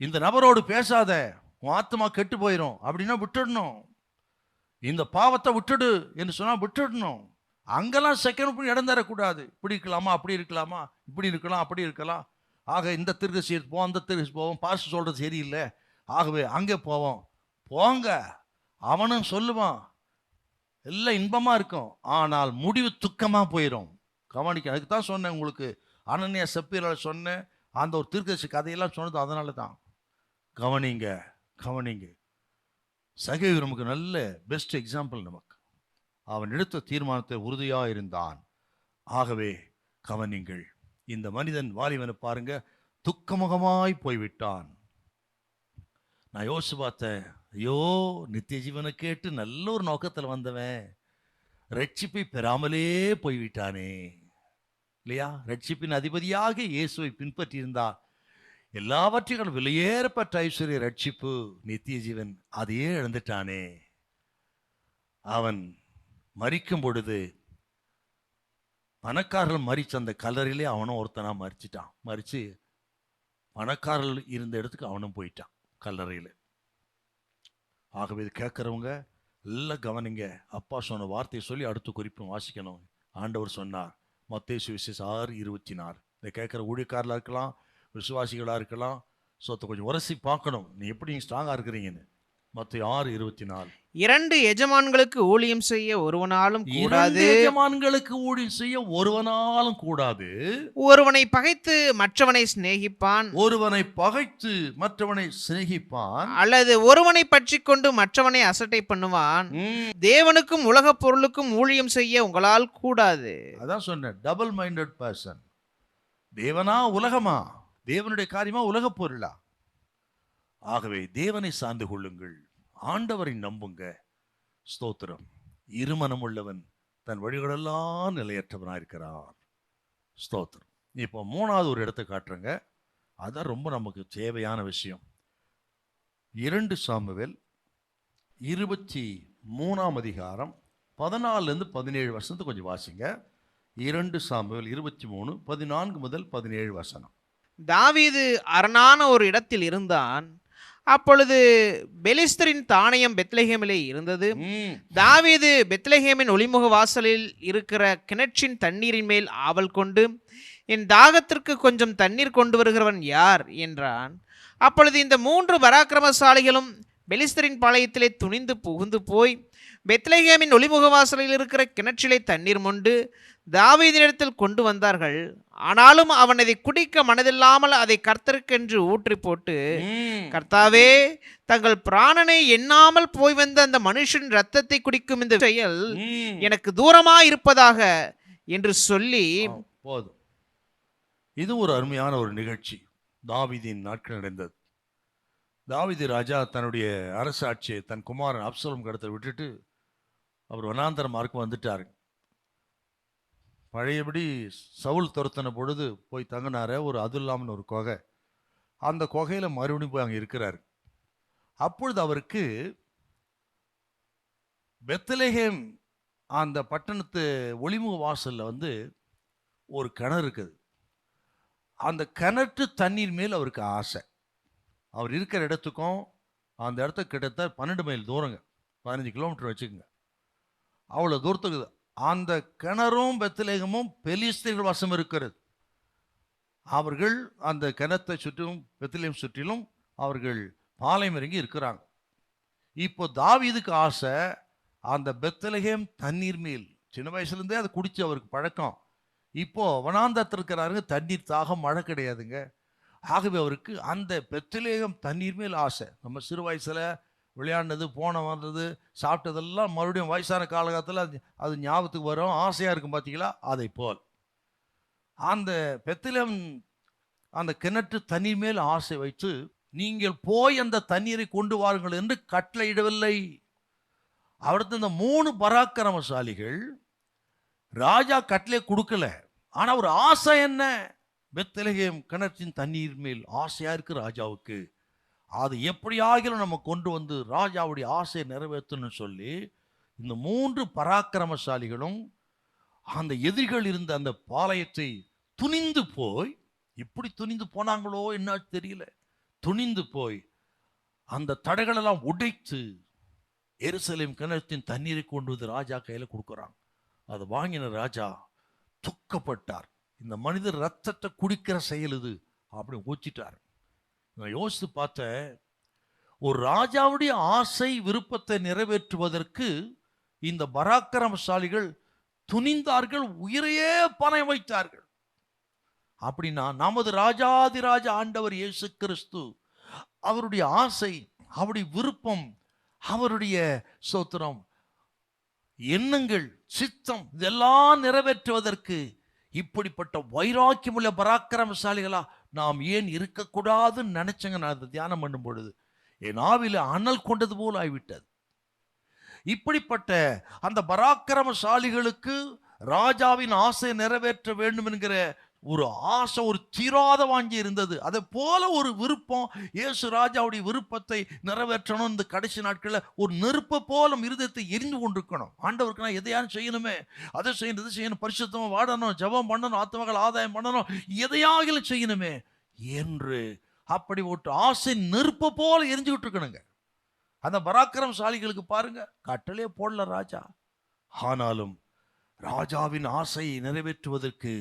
இந்த நபரோடு பேசாத, உன் ஆத்மா கெட்டு போயிடும் அப்படின்னா விட்டுடணும். இந்த பாவத்தை விட்டுடு என்று சொன்னா விட்டுடணும். அங்கெல்லாம் செகண்ட் இடம் தரக்கூடாது. இப்படி இருக்கலாமா, அப்படி இருக்கலாமா, இப்படி இருக்கலாம், அப்படி இருக்கலாம். ஆக இந்த திருகசி போவோம், அந்த திருகசி போவோம், பாஸ்ட் சொல்றது சரியில்லை, ஆகவே அங்கே போவோம். போங்க, அவனும் சொல்லுவான், எல்லாம் இன்பமா இருக்கும், ஆனால் முடிவு துக்கமா போயிடும். கவனிக்க. அதுக்கு தான் சொன்னேன் உங்களுக்கு, அனனியா சப்பீரால சொன்னேன், அந்த ஒரு திருக்கதரிசி கதையெல்லாம் சொன்னது அதனால தான். கவனிங்க, கவனிங்க. சகேயு நமக்கு நல்ல பெஸ்ட் எக்ஸாம்பிள். நமக்கு அவன் எடுத்த தீர்மானத்தை உறுதியாக இருந்தான். ஆகவே கவனிங்கள், இந்த மனிதன் வாலிபனை பாருங்க, துக்கமுகமாய் போய்விட்டான். நான் யோசிச்சு பார்த்தேன், ஐயோ, நித்திய ஜீவனை கேட்டு நல்ல ஒரு நோக்கத்தில் வந்தவன் ரட்சிப்பை பெறாமலே போய்விட்டானே இல்லையா? ரட்சிப்பின் அதிபதியாக இயேசுவை பின்பற்றி இருந்தா எல்லாவற்றையும் விலையேறப்பட்ட ஐஸ்வர்ய ரட்சிப்பு, நித்திய ஜீவன், அதையே இழந்துட்டானே. அவன் மரிக்கும் பொழுது பணக்காரர்கள் மறிச்ச அந்த கல்லறையிலே அவனும் ஒருத்தனா மறிச்சிட்டான். மறிச்சு பணக்காரர்கள் இருந்த இடத்துக்கு அவனும் போயிட்டான், கல்லறையில். ஆகவே இது கேட்குறவங்க எல்லாம் கவனிங்க. அப்பா சொன்ன வார்த்தையை சொல்லி அடுத்த குறிப்பும் வாசிக்கணும். ஆண்டவர் சொன்னார், மத்தேயு சுவிசேஷம் 6:24. இதை கேட்குற ஊழியக்காரர்களாக இருக்கலாம், விசுவாசிகளாக இருக்கலாம். ஸோ அதை கொஞ்சம் உரசி பார்க்கணும், நீ எப்படி ஸ்ட்ராங்காக இருக்கிறீங்கன்னு. மத்தேயு 6:24. 2 எஜமான்களுக்கு ஊழியம் செய்ய ஒருவனாலும் கூடாது. 2 எஜமான்களுக்கு ஊழியம் செய்ய ஒருவனாலும் கூடாது. ஒருவனை பகைத்து மற்றவனை சிநேகிப்பான், ஒருவனை பகைத்து மற்றவனை சிநேகிப்பான், அல்லது ஒருவனை பற்றிக் கொண்டு மற்றவனை அசட்டை பண்ணுவான். தேவனுக்கும் உலக பொருளுக்கும் ஊழியம் செய்ய உங்களால் கூடாது. அதான் சொன்னேன், டபுள் மைண்டட் பர்சன். தேவனா உலகமா, தேவனுடைய காரியமா உலக பொருளா? ஆகவே தேவனை சார்ந்து கொள்ளுங்கள், ஆண்டவரை நம்புங்க. ஸ்தோத்திரம். இருமனம் உள்ளவன் தன் வழிகளெல்லாம் நிலையற்றவனாக இருக்கிறான். ஸ்தோத்திரம். இப்போ 3வது ஒரு இடத்தை காட்டுறங்க. அதான் ரொம்ப நமக்கு தேவையான விஷயம். 2 சாமுவேல் 23ஆம் அதிகாரம் 14 17 வசனத்தை கொஞ்சம் வாசிங்க. 2 சாமுவேல் 23 14 முதல் 17 வசனம். தாவீது அரணான ஒரு இடத்தில் இருந்தான். அப்பொழுது பெலிஸ்தரின் தானியம் பெத்லெகேமிலே இருந்தது. தாவீது பெத்லெகேமின் ஒளிமுக வாசலில் இருக்கிற கிணற்றின் தண்ணீரின் மேல் ஆவல் கொண்டு, என் தாகத்திற்கு கொஞ்சம் தண்ணீர் கொண்டு வருகிறவன் யார் என்றான். அப்பொழுது இந்த 3 பராக்கிரமசாலிகளும் பெலிஸ்தரின் பாளையத்திலே துணிந்து புகுந்து போய் பெத்லெகேமின் ஒளிமுக வாசலில் இருக்கிற கிணற்றிலே தண்ணீர் மொண்டு தாவீதினிடத்தில் கொண்டு வந்தார்கள். ஆனாலும் அவன் அதை குடிக்க மனதில்லாமல் அதை கர்த்தருக்கென்று ஊற்றி போட்டு, கர்த்தாவே, தங்கள் பிராணனை எண்ணாமல் போய் வந்த அந்த மனுஷன் இரத்தத்தை குடிக்கும் இந்த செயல் எனக்கு தூரமா இருப்பதாக என்று சொல்லி போதும். இது ஒரு அருமையான ஒரு நிகழ்ச்சி தாவீதின் நாட்கள் நடந்தது. தாவீது ராஜா தன்னுடைய அரசாட்சியை தன் குமாரன் அப்சலோம் கடத்தை விட்டுட்டு அவர் வனாந்தர மார்க்கம் வந்துட்டாரு. பழையபடி சவுல் துரத்தின பொழுது போய் தங்கினார ஒரு அதுல்லாமல் ஒரு குகை, அந்த குகையில மறுபடியும் போய் அங்கே இருக்கிறார். அப்பொழுது அவருக்கு பெத்லெகேம் அந்த பட்டணத்து ஒளிமுக வாசல்ல ஒரு கிணறு இருக்குது. அந்த கிணற்று தண்ணீர் மேல் அவருக்கு ஆசை. அவர் இருக்கிற இடத்துக்கும் அந்த இடத்துக்கு கிட்டத்தட்ட 12 மைல் தூரங்க, 15 கிலோமீட்டர் வச்சுக்கோங்க. அவ்வளோ தூரத்துக்கு அந்த கிணறும் பெத்லெகேமும் பெலிஸ்தர்கள் வசம் இருக்கிறது. அவர்கள் அந்த கிணத்தை சுற்றிலும் பெத்லெகேம் சுற்றிலும் அவர்கள் பாளையம் இறங்கி இருக்கிறாங்க. இப்போ தாவீதுக்கு ஆசை அந்த பெத்லெகேம் தண்ணீர் மேல். சின்ன வயசுலேருந்தே அதை குடிச்சு அவருக்கு பழக்கம். இப்போ வனாந்தரத்தில் இருக்கிறாருங்க, தண்ணீர் தாகம், மழை கிடையாதுங்க. ஆகவே அவருக்கு அந்த பெத்லெகேம் தண்ணீர் மேல் ஆசை. நம்ம சிறு வயசுல விளையாடினது, போன வந்தது, சாப்பிட்டதெல்லாம் மறுபடியும் வயசான காலகட்டத்தில் அது ஞாபகத்துக்கு வரும், ஆசையாக இருக்கும். பார்த்தீங்களா? அதை போல் அந்த பெத்லெகேம் அந்த கிணற்று தண்ணீர் மேல் ஆசை வைத்து, நீங்கள் போய் அந்த தண்ணீரை கொண்டு வாருங்கள் என்று கட்டளையிடவில்லை. அவருக்கு இந்த 3 பராக்கிரமசாலிகள் ராஜா கட்டளை கொடுக்கல. ஆனால் ஒரு ஆசை என்ன? பெத்லெகேம் கிணற்றின் தண்ணீர் மேல் ஆசையா இருக்கு ராஜாவுக்கு. அது எப்படியாகிலும் நம்ம கொண்டு வந்து ராஜாவுடைய ஆசையை நிறைவேற்றணும்னு சொல்லி இந்த 3 பராக்கிரமசாலிகளும் அந்த எதிரிகள் இருந்த அந்த பாளையத்தை துணிந்து போய், இப்படி துணிந்து போனாங்களோ என்ன தெரியல, துணிந்து போய் அந்த தடைகளெல்லாம் உடைத்து எருசலேம் கிணற்றின் தண்ணீரை கொண்டு வந்து ராஜா கையில் கொடுக்குறாங்க. அதை வாங்கின ராஜா துக்கப்பட்டார். இந்த மனிதர் ரத்தத்தை குடிக்கிற செயல் இது அப்படி ஊச்சிட்டார். நான் யோசித்து பார்த்தேன், ஒரு ராஜாவுடைய ஆசை விருப்பத்தை நிறைவேற்றுவதற்கு இந்த பராக்கிரமசாலிகள் துணிந்தார்கள், உயிரையே பணம் வைத்தார்கள். அப்படின்னா நமது ராஜாதிராஜ ஆண்டவர் இயேசு கிறிஸ்து அவருடைய ஆசை, அவருடைய விருப்பம், அவருடைய ஸ்தோத்திரம், எண்ணங்கள், சித்தம் இதெல்லாம் நிறைவேற்றுவதற்கு இப்படிப்பட்ட வைராக்கியமுள்ள பராக்கிரமசாலிகளா நாம் ஏன் இருக்கக்கூடாதுன்னு நினைச்சங்க. நான் அதை தியானம் பண்ணும் பொழுது என் ஆவில அனல் கொண்டது போல் ஆகிவிட்டது. இப்படிப்பட்ட அந்த பராக்கிரமசாலிகளுக்கு ராஜாவின் ஆசை நிறைவேற்ற வேண்டும் என்கிற ஒரு ஆசை, ஒரு தீராத வாஞ்சி இருந்தது. அதை போல ஒரு விருப்பம், இயேசு ராஜாவுடைய விருப்பத்தை நிறைவேற்றணும். இந்த கடைசி நாட்களில் ஒரு நெருப்பை போல இருதயத்தை எரிந்து கொண்டிருக்கணும். ஆண்டவருக்கு நான் எதையாவது செய்யணுமே, அதை செய்யணும், இது செய்யணும், பரிசுத்தமாக வாடணும், ஜெபம் பண்ணணும், ஆத்மகள் ஆதாயம் பண்ணணும், எதையாகிலும் செய்யணுமே என்று அப்படி ஒரு ஆசை நெருப்பை போல எரிஞ்சுக்கிட்டு இருக்கணுங்க. அந்த பராக்கிரமசாலிகளுக்கு பாருங்க, கட்டளே போடல ராஜா. ஆனாலும் ராஜாவின் ஆசையை நிறைவேற்றுவதற்கு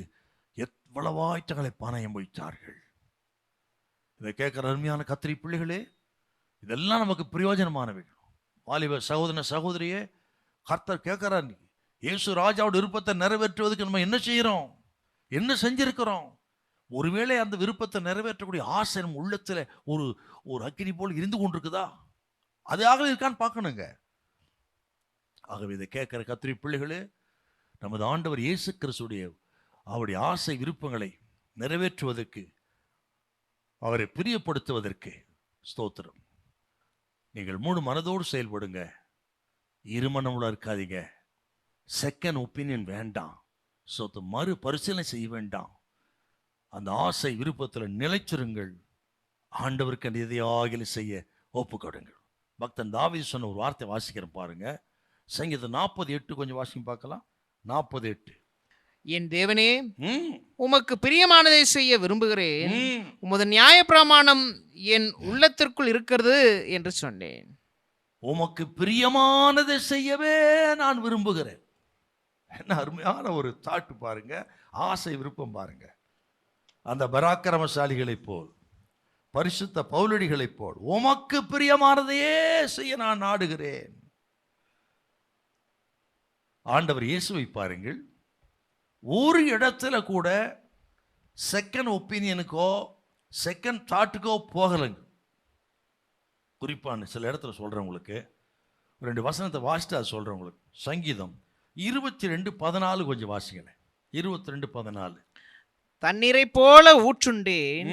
எவ்வளவாய் தங்களை பணயம் வைத்தார்கள். இதை கேட்கிற அருமையான கத்திரி பிள்ளைகளே, இதெல்லாம் நமக்கு பிரயோஜனமானவைகள். வாலிப சகோதர சகோதரியே, கர்த்தர் கேட்கிறார், இயேசு ராஜாவோட விருப்பத்தை நிறைவேற்றுவதற்கு நம்ம என்ன செய்யறோம், என்ன செஞ்சிருக்கிறோம்? ஒருவேளை அந்த விருப்பத்தை நிறைவேற்றக்கூடிய ஆசை நம்ம உள்ளத்துல ஒரு அக்கினி போல் இருந்து கொண்டிருக்குதா? அதாக இருக்கான்னு பார்க்கணுங்க. ஆகவே இதை கேட்கிற கத்திரி பிள்ளைகளே, நமது ஆண்டவர் இயேசு கிறிஸ்துடைய அவருடைய ஆசை விருப்பங்களை நிறைவேற்றுவதற்கு, அவரை பிரியப்படுத்துவதற்கு ஸ்தோத்திரம், நீங்கள் முழு மனதோடு செயல்படுங்க. இருமனமுள்ள இருக்காதீங்க. செகண்ட் ஒப்பீனியன் வேண்டாம். மறு பரிசீலனை செய்ய வேண்டாம். அந்த ஆசை விருப்பத்தில் நிலைச்சிருங்கள். ஆண்டவருக்கு அந்த எதையாகிலும் செய்ய ஒப்பு கொடுங்கள். பக்தன் தாவீது சொன்ன ஒரு வார்த்தை வாசிக்கிறேன் பாருங்க. சங்கீதம் 40:8 கொஞ்சம் வாசிங்க பார்க்கலாம். 40:8. என் தேவனே, உமக்கு பிரியமானதை செய்ய விரும்புகிறேன், உமது நியாயப்பிரமாணம் என் உள்ளத்திற்குள் இருக்கிறது என்று சொன்னேன். உமக்கு பிரியமானதை செய்யவே நான் விரும்புகிறேன். என்ன அருமையான ஒரு தாட்டு பாருங்க, ஆசை விருப்பம் பாருங்க. அந்த பராக்கிரமசாலிகளைப் போல், பரிசுத்த பவுலடிகளைப் போல் உமக்கு பிரியமானதையே செய்ய நான் நாடுகிறேன். ஆண்டவர் இயேசுவை பாருங்கள், ஒரு இடத்துல கூட செகண்ட் ஒப்பீனியனுக்கோ செகண்ட் தாட்டுக்கோ போகலைங்க. குறிப்பான சில இடத்துல சொல்கிறேன் உங்களுக்கு, 2 வசனத்தை வாசிட்டு அதை சொல்கிறேன் உங்களுக்கு. சங்கீதம் 22:14 கொஞ்சம் வாசிங்களேன். 22:14. தண்ணீரை போல ஊற்றுண்டேன்,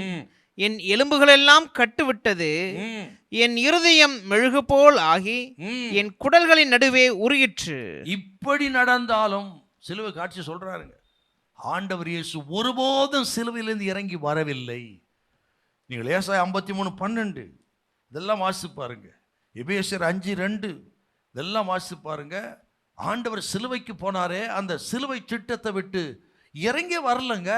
என் எலும்புகளெல்லாம் கட்டுவிட்டது, என் இருதயம் மெழுகு போல் ஆகி என் குடல்களின் நடுவே உருகிற்று. இப்படி நடந்தாலும் சிலுவை காட்சி சொல்றாருங்க. ஆண்டவர் இயேசு ஒருபோதும் சிலுவையிலிருந்து இறங்கி வரவில்லை. நீங்கள் ஏசாயா 53:12 இதெல்லாம் வாசித்து பாருங்க. எபேசியர் 5:2 இதெல்லாம் வாசித்து பாருங்க. ஆண்டவர் சிலுவைக்கு போனாரே, அந்த சிலுவை திட்டத்தை விட்டு இறங்கி வரலங்க.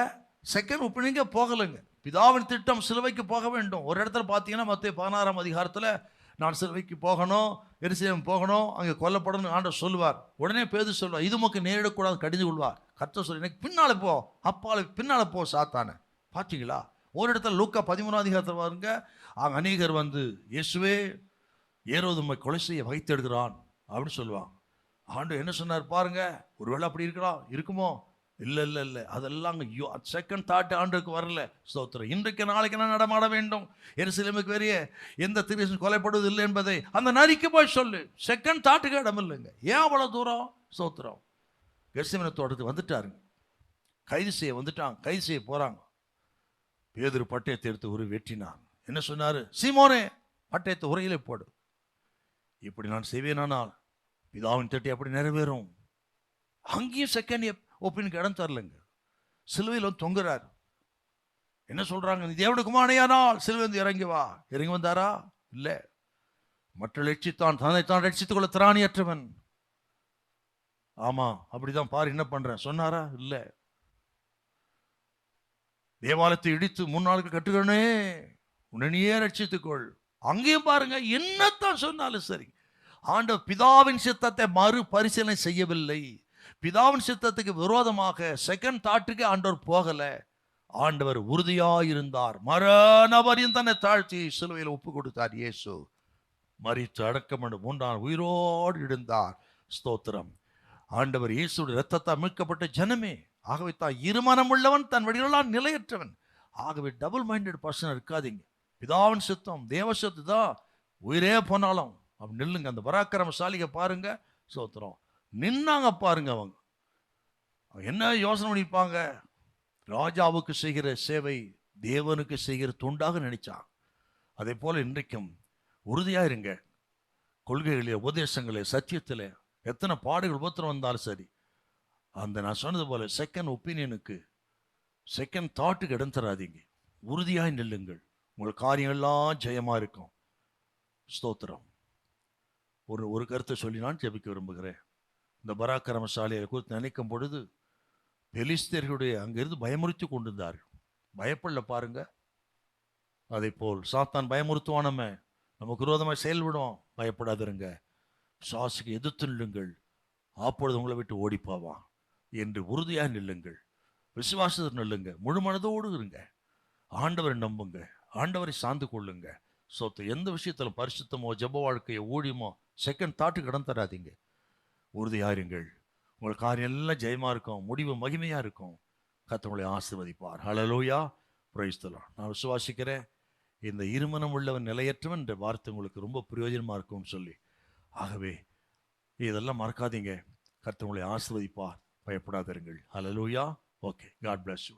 செகண்ட் ஒப்பீனியங்க போகலைங்க. பிதாவின் திட்டம் சிலுவைக்கு போக வேண்டும். ஒரு இடத்துல பார்த்தீங்கன்னா மத்தேயு 16ஆம் அதிகாரத்தில் நான் சிலுவைக்கு போகணும், எருசலேம் போகணும், அங்கே கொல்லப்படணும் ஆண்டவர் சொல்லுவார். உடனே பேதுரு சொல்வார், இது உமக்கு நேரிடக்கூடாது, கடிந்து கொள்வார். கர்த்தர் சொல்லி, எனக்கு பின்னாலே போ, அப்பால பின்னாலே போ சாத்தானே. பார்த்தீங்களா? ஒரு இடத்துல லூக்கா 13ஆம் அதிகாரத்தில் பாருங்க, அங்கே அநேகர் வந்து இயேசுவே ஏரோது உம்மை கொலை செய்ய வைத்தெடுக்கிறான் அப்படின்னு சொல்லுவான். ஆண்டவர் என்ன சொன்னார் பாருங்க, ஒருவேளை அப்படி இருக்குமோ? இல்லை இல்லை இல்லை, அதெல்லாம் செகண்ட் தாட் ஆண்டுக்கு வரல. ஸ்தோத்திரம். இன்றைக்கு நாளைக்கு நான் நடமாட வேண்டும், எருசலேமுக்கு வேறிய எந்த தீர்க்கதரிசியும் கொலைப்படுவது இல்லை என்பதை அந்த நரிக்கு போய் சொல்லு. செகண்ட் தாட்டுக்கு இடம் இல்லைங்க. ஏன் அவ்வளோ தூரம்? ஸ்தோத்திரம். கெத்செமனே தோட்டத்துக்கு வந்துட்டாருங்க, கைது செய்ய வந்துட்டாங்க, கைது செய்ய போகிறாங்க. பேதுரு பட்டயத்தை எடுத்து ஒரு வெட்டினான். என்ன சொன்னார்? சீமோனே, பட்டயத்தை உரையிலே போடு. இப்படி நான் செய்வேனானால் பிதாவின் திட்டம் அப்படி நிறைவேறும். அங்கேயும் செகண்ட் ஒப்பீனுக்கு இடம் தரலைங்க. சிலுவையில் வந்து தொங்குறார். என்ன சொல்றாங்க? நீ தேவனுடைய குமாரனானால் சிலுவை வந்து இறங்கி வா. இறங்கி வந்தாரா? இல்லை. மற்ற லட்சித்தான் தன்னைத்தான் ரட்சித்துக் கொள்ள திராணியற்றவன். ஆமா, அப்படிதான் பாரு என்ன பண்றேன் சொன்னாரா? இல்லை. தேவாலயத்தை இடித்து 3 நாளுக்கு கட்டுகிறனே, உன்னையே ரட்சித்துக்கொள். அங்கேயும் பாருங்க, என்னத்தான் சொன்னாலும் சரி, ஆண்டவர் பிதாவின் சித்தத்தை மறு பரிசீலனை செய்யவில்லை. பிதாவின் சித்தத்துக்கு விரோதமாக செகண்ட் தாட்டுக்கு ஆண்டவர் போகல. ஆண்டவர் உறுதியாயிருந்தார். மரணவரையும் தன்னை தாழ்த்தி சிலுவையில் ஒப்பு கொடுத்தார். இயேசு மரித்து அடக்கம் 3ஆம் உயிரோடு இருந்தார். ஸ்தோத்திரம். ஆண்டவர் இயேசுடைய இரத்தத்தால் மீட்கப்பட்ட ஜனமே. ஆகவே தான் இருமனம் உள்ளவன் தன் வழிகளெல்லாம் நிலையற்றவன். ஆகவே டபுள் மைண்டட் பர்சன் இருக்காதீங்க. பிதாவின் சித்தம் தேவ சித்தம் தான். உயிரே போனாலும் அப்படி நில்லுங்க. அந்த பராக்கிரமசாலிக பாருங்க. ஸ்தோத்திரம். நின்னாங்க பாருங்க. அவங்க என்ன யோசனை பண்ணிப்பாங்க? ராஜாவுக்கு செய்கிற சேவை தேவனுக்கு செய்கிற தொண்டாக நினைச்சாங்க. அதே போல இன்றைக்கும் உறுதியா இருங்க. கொள்கைகளே, உபதேசங்களே, சத்தியத்திலே எத்தனை பாடுகள் உபத்திரம் வந்தாலும் சரி, அந்த நான் சொன்னது போல செகண்ட் ஒப்பீனியனுக்கு செகண்ட் தாட்டுக்கு இடம் தராதீங்க. உறுதியாய் நில்லுங்கள். உங்கள் காரியங்கள்லாம் ஜெயமா இருக்கும். ஸ்தோத்திரம். ஒரு கருத்தை சொல்லி நான் ஜெபிக்க விரும்புகிறேன். இந்த பராக்கிரமசாலியை குறித்து நினைக்கும் பொழுது பெலிஸ்தர்களுடைய அங்கிருந்து பயமுறுத்தி கொண்டிருந்தார்கள். பயப்படல பாருங்க. அதே போல் சாத்தான் பயமுறுத்துவானமே, நமக்கு விரோதமாக செயல்படும். பயப்படாதிருங்க. சாசுக்கு எதிர்த்து நில்லுங்கள், அப்பொழுது உங்களை விட்டு ஓடிப்பாவான் என்று உறுதியாக நில்லுங்கள். விசுவாசத்தில் நில்லுங்க. முழு மனதோடு இருங்க. ஆண்டவரை நம்புங்க. ஆண்டவரை சார்ந்து கொள்ளுங்க. சொத்து எந்த விஷயத்தில் பரிசுத்தமோ ஜெப வாழ்க்கையோ ஊழியமோ செகண்ட் தாட்டுக்கு இடம் தராதீங்க. உறுதியாருங்கள். உங்கள் காரியம் எல்லாம் ஜெயமா இருக்கும். முடிவு மகிமையா இருக்கும். கர்த்தர் உங்களை ஆசீர்வதிப்பார். ஹல்லேலூயா. Praise the Lord. நான் விசுவாசிக்கிறேன் இந்த இருமனம் உள்ளவன் நிலையற்றவன் என்ற வார்த்தை உங்களுக்கு ரொம்ப பிரயோஜனமா இருக்கும்னு சொல்லி. ஆகவே இதெல்லாம் மறக்காதீங்க. கர்த்தர் உங்களை ஆசீர்வதிப்பார். பயப்படாதிருங்கள். ஹல்லேலூயா. ஓகே. God bless you.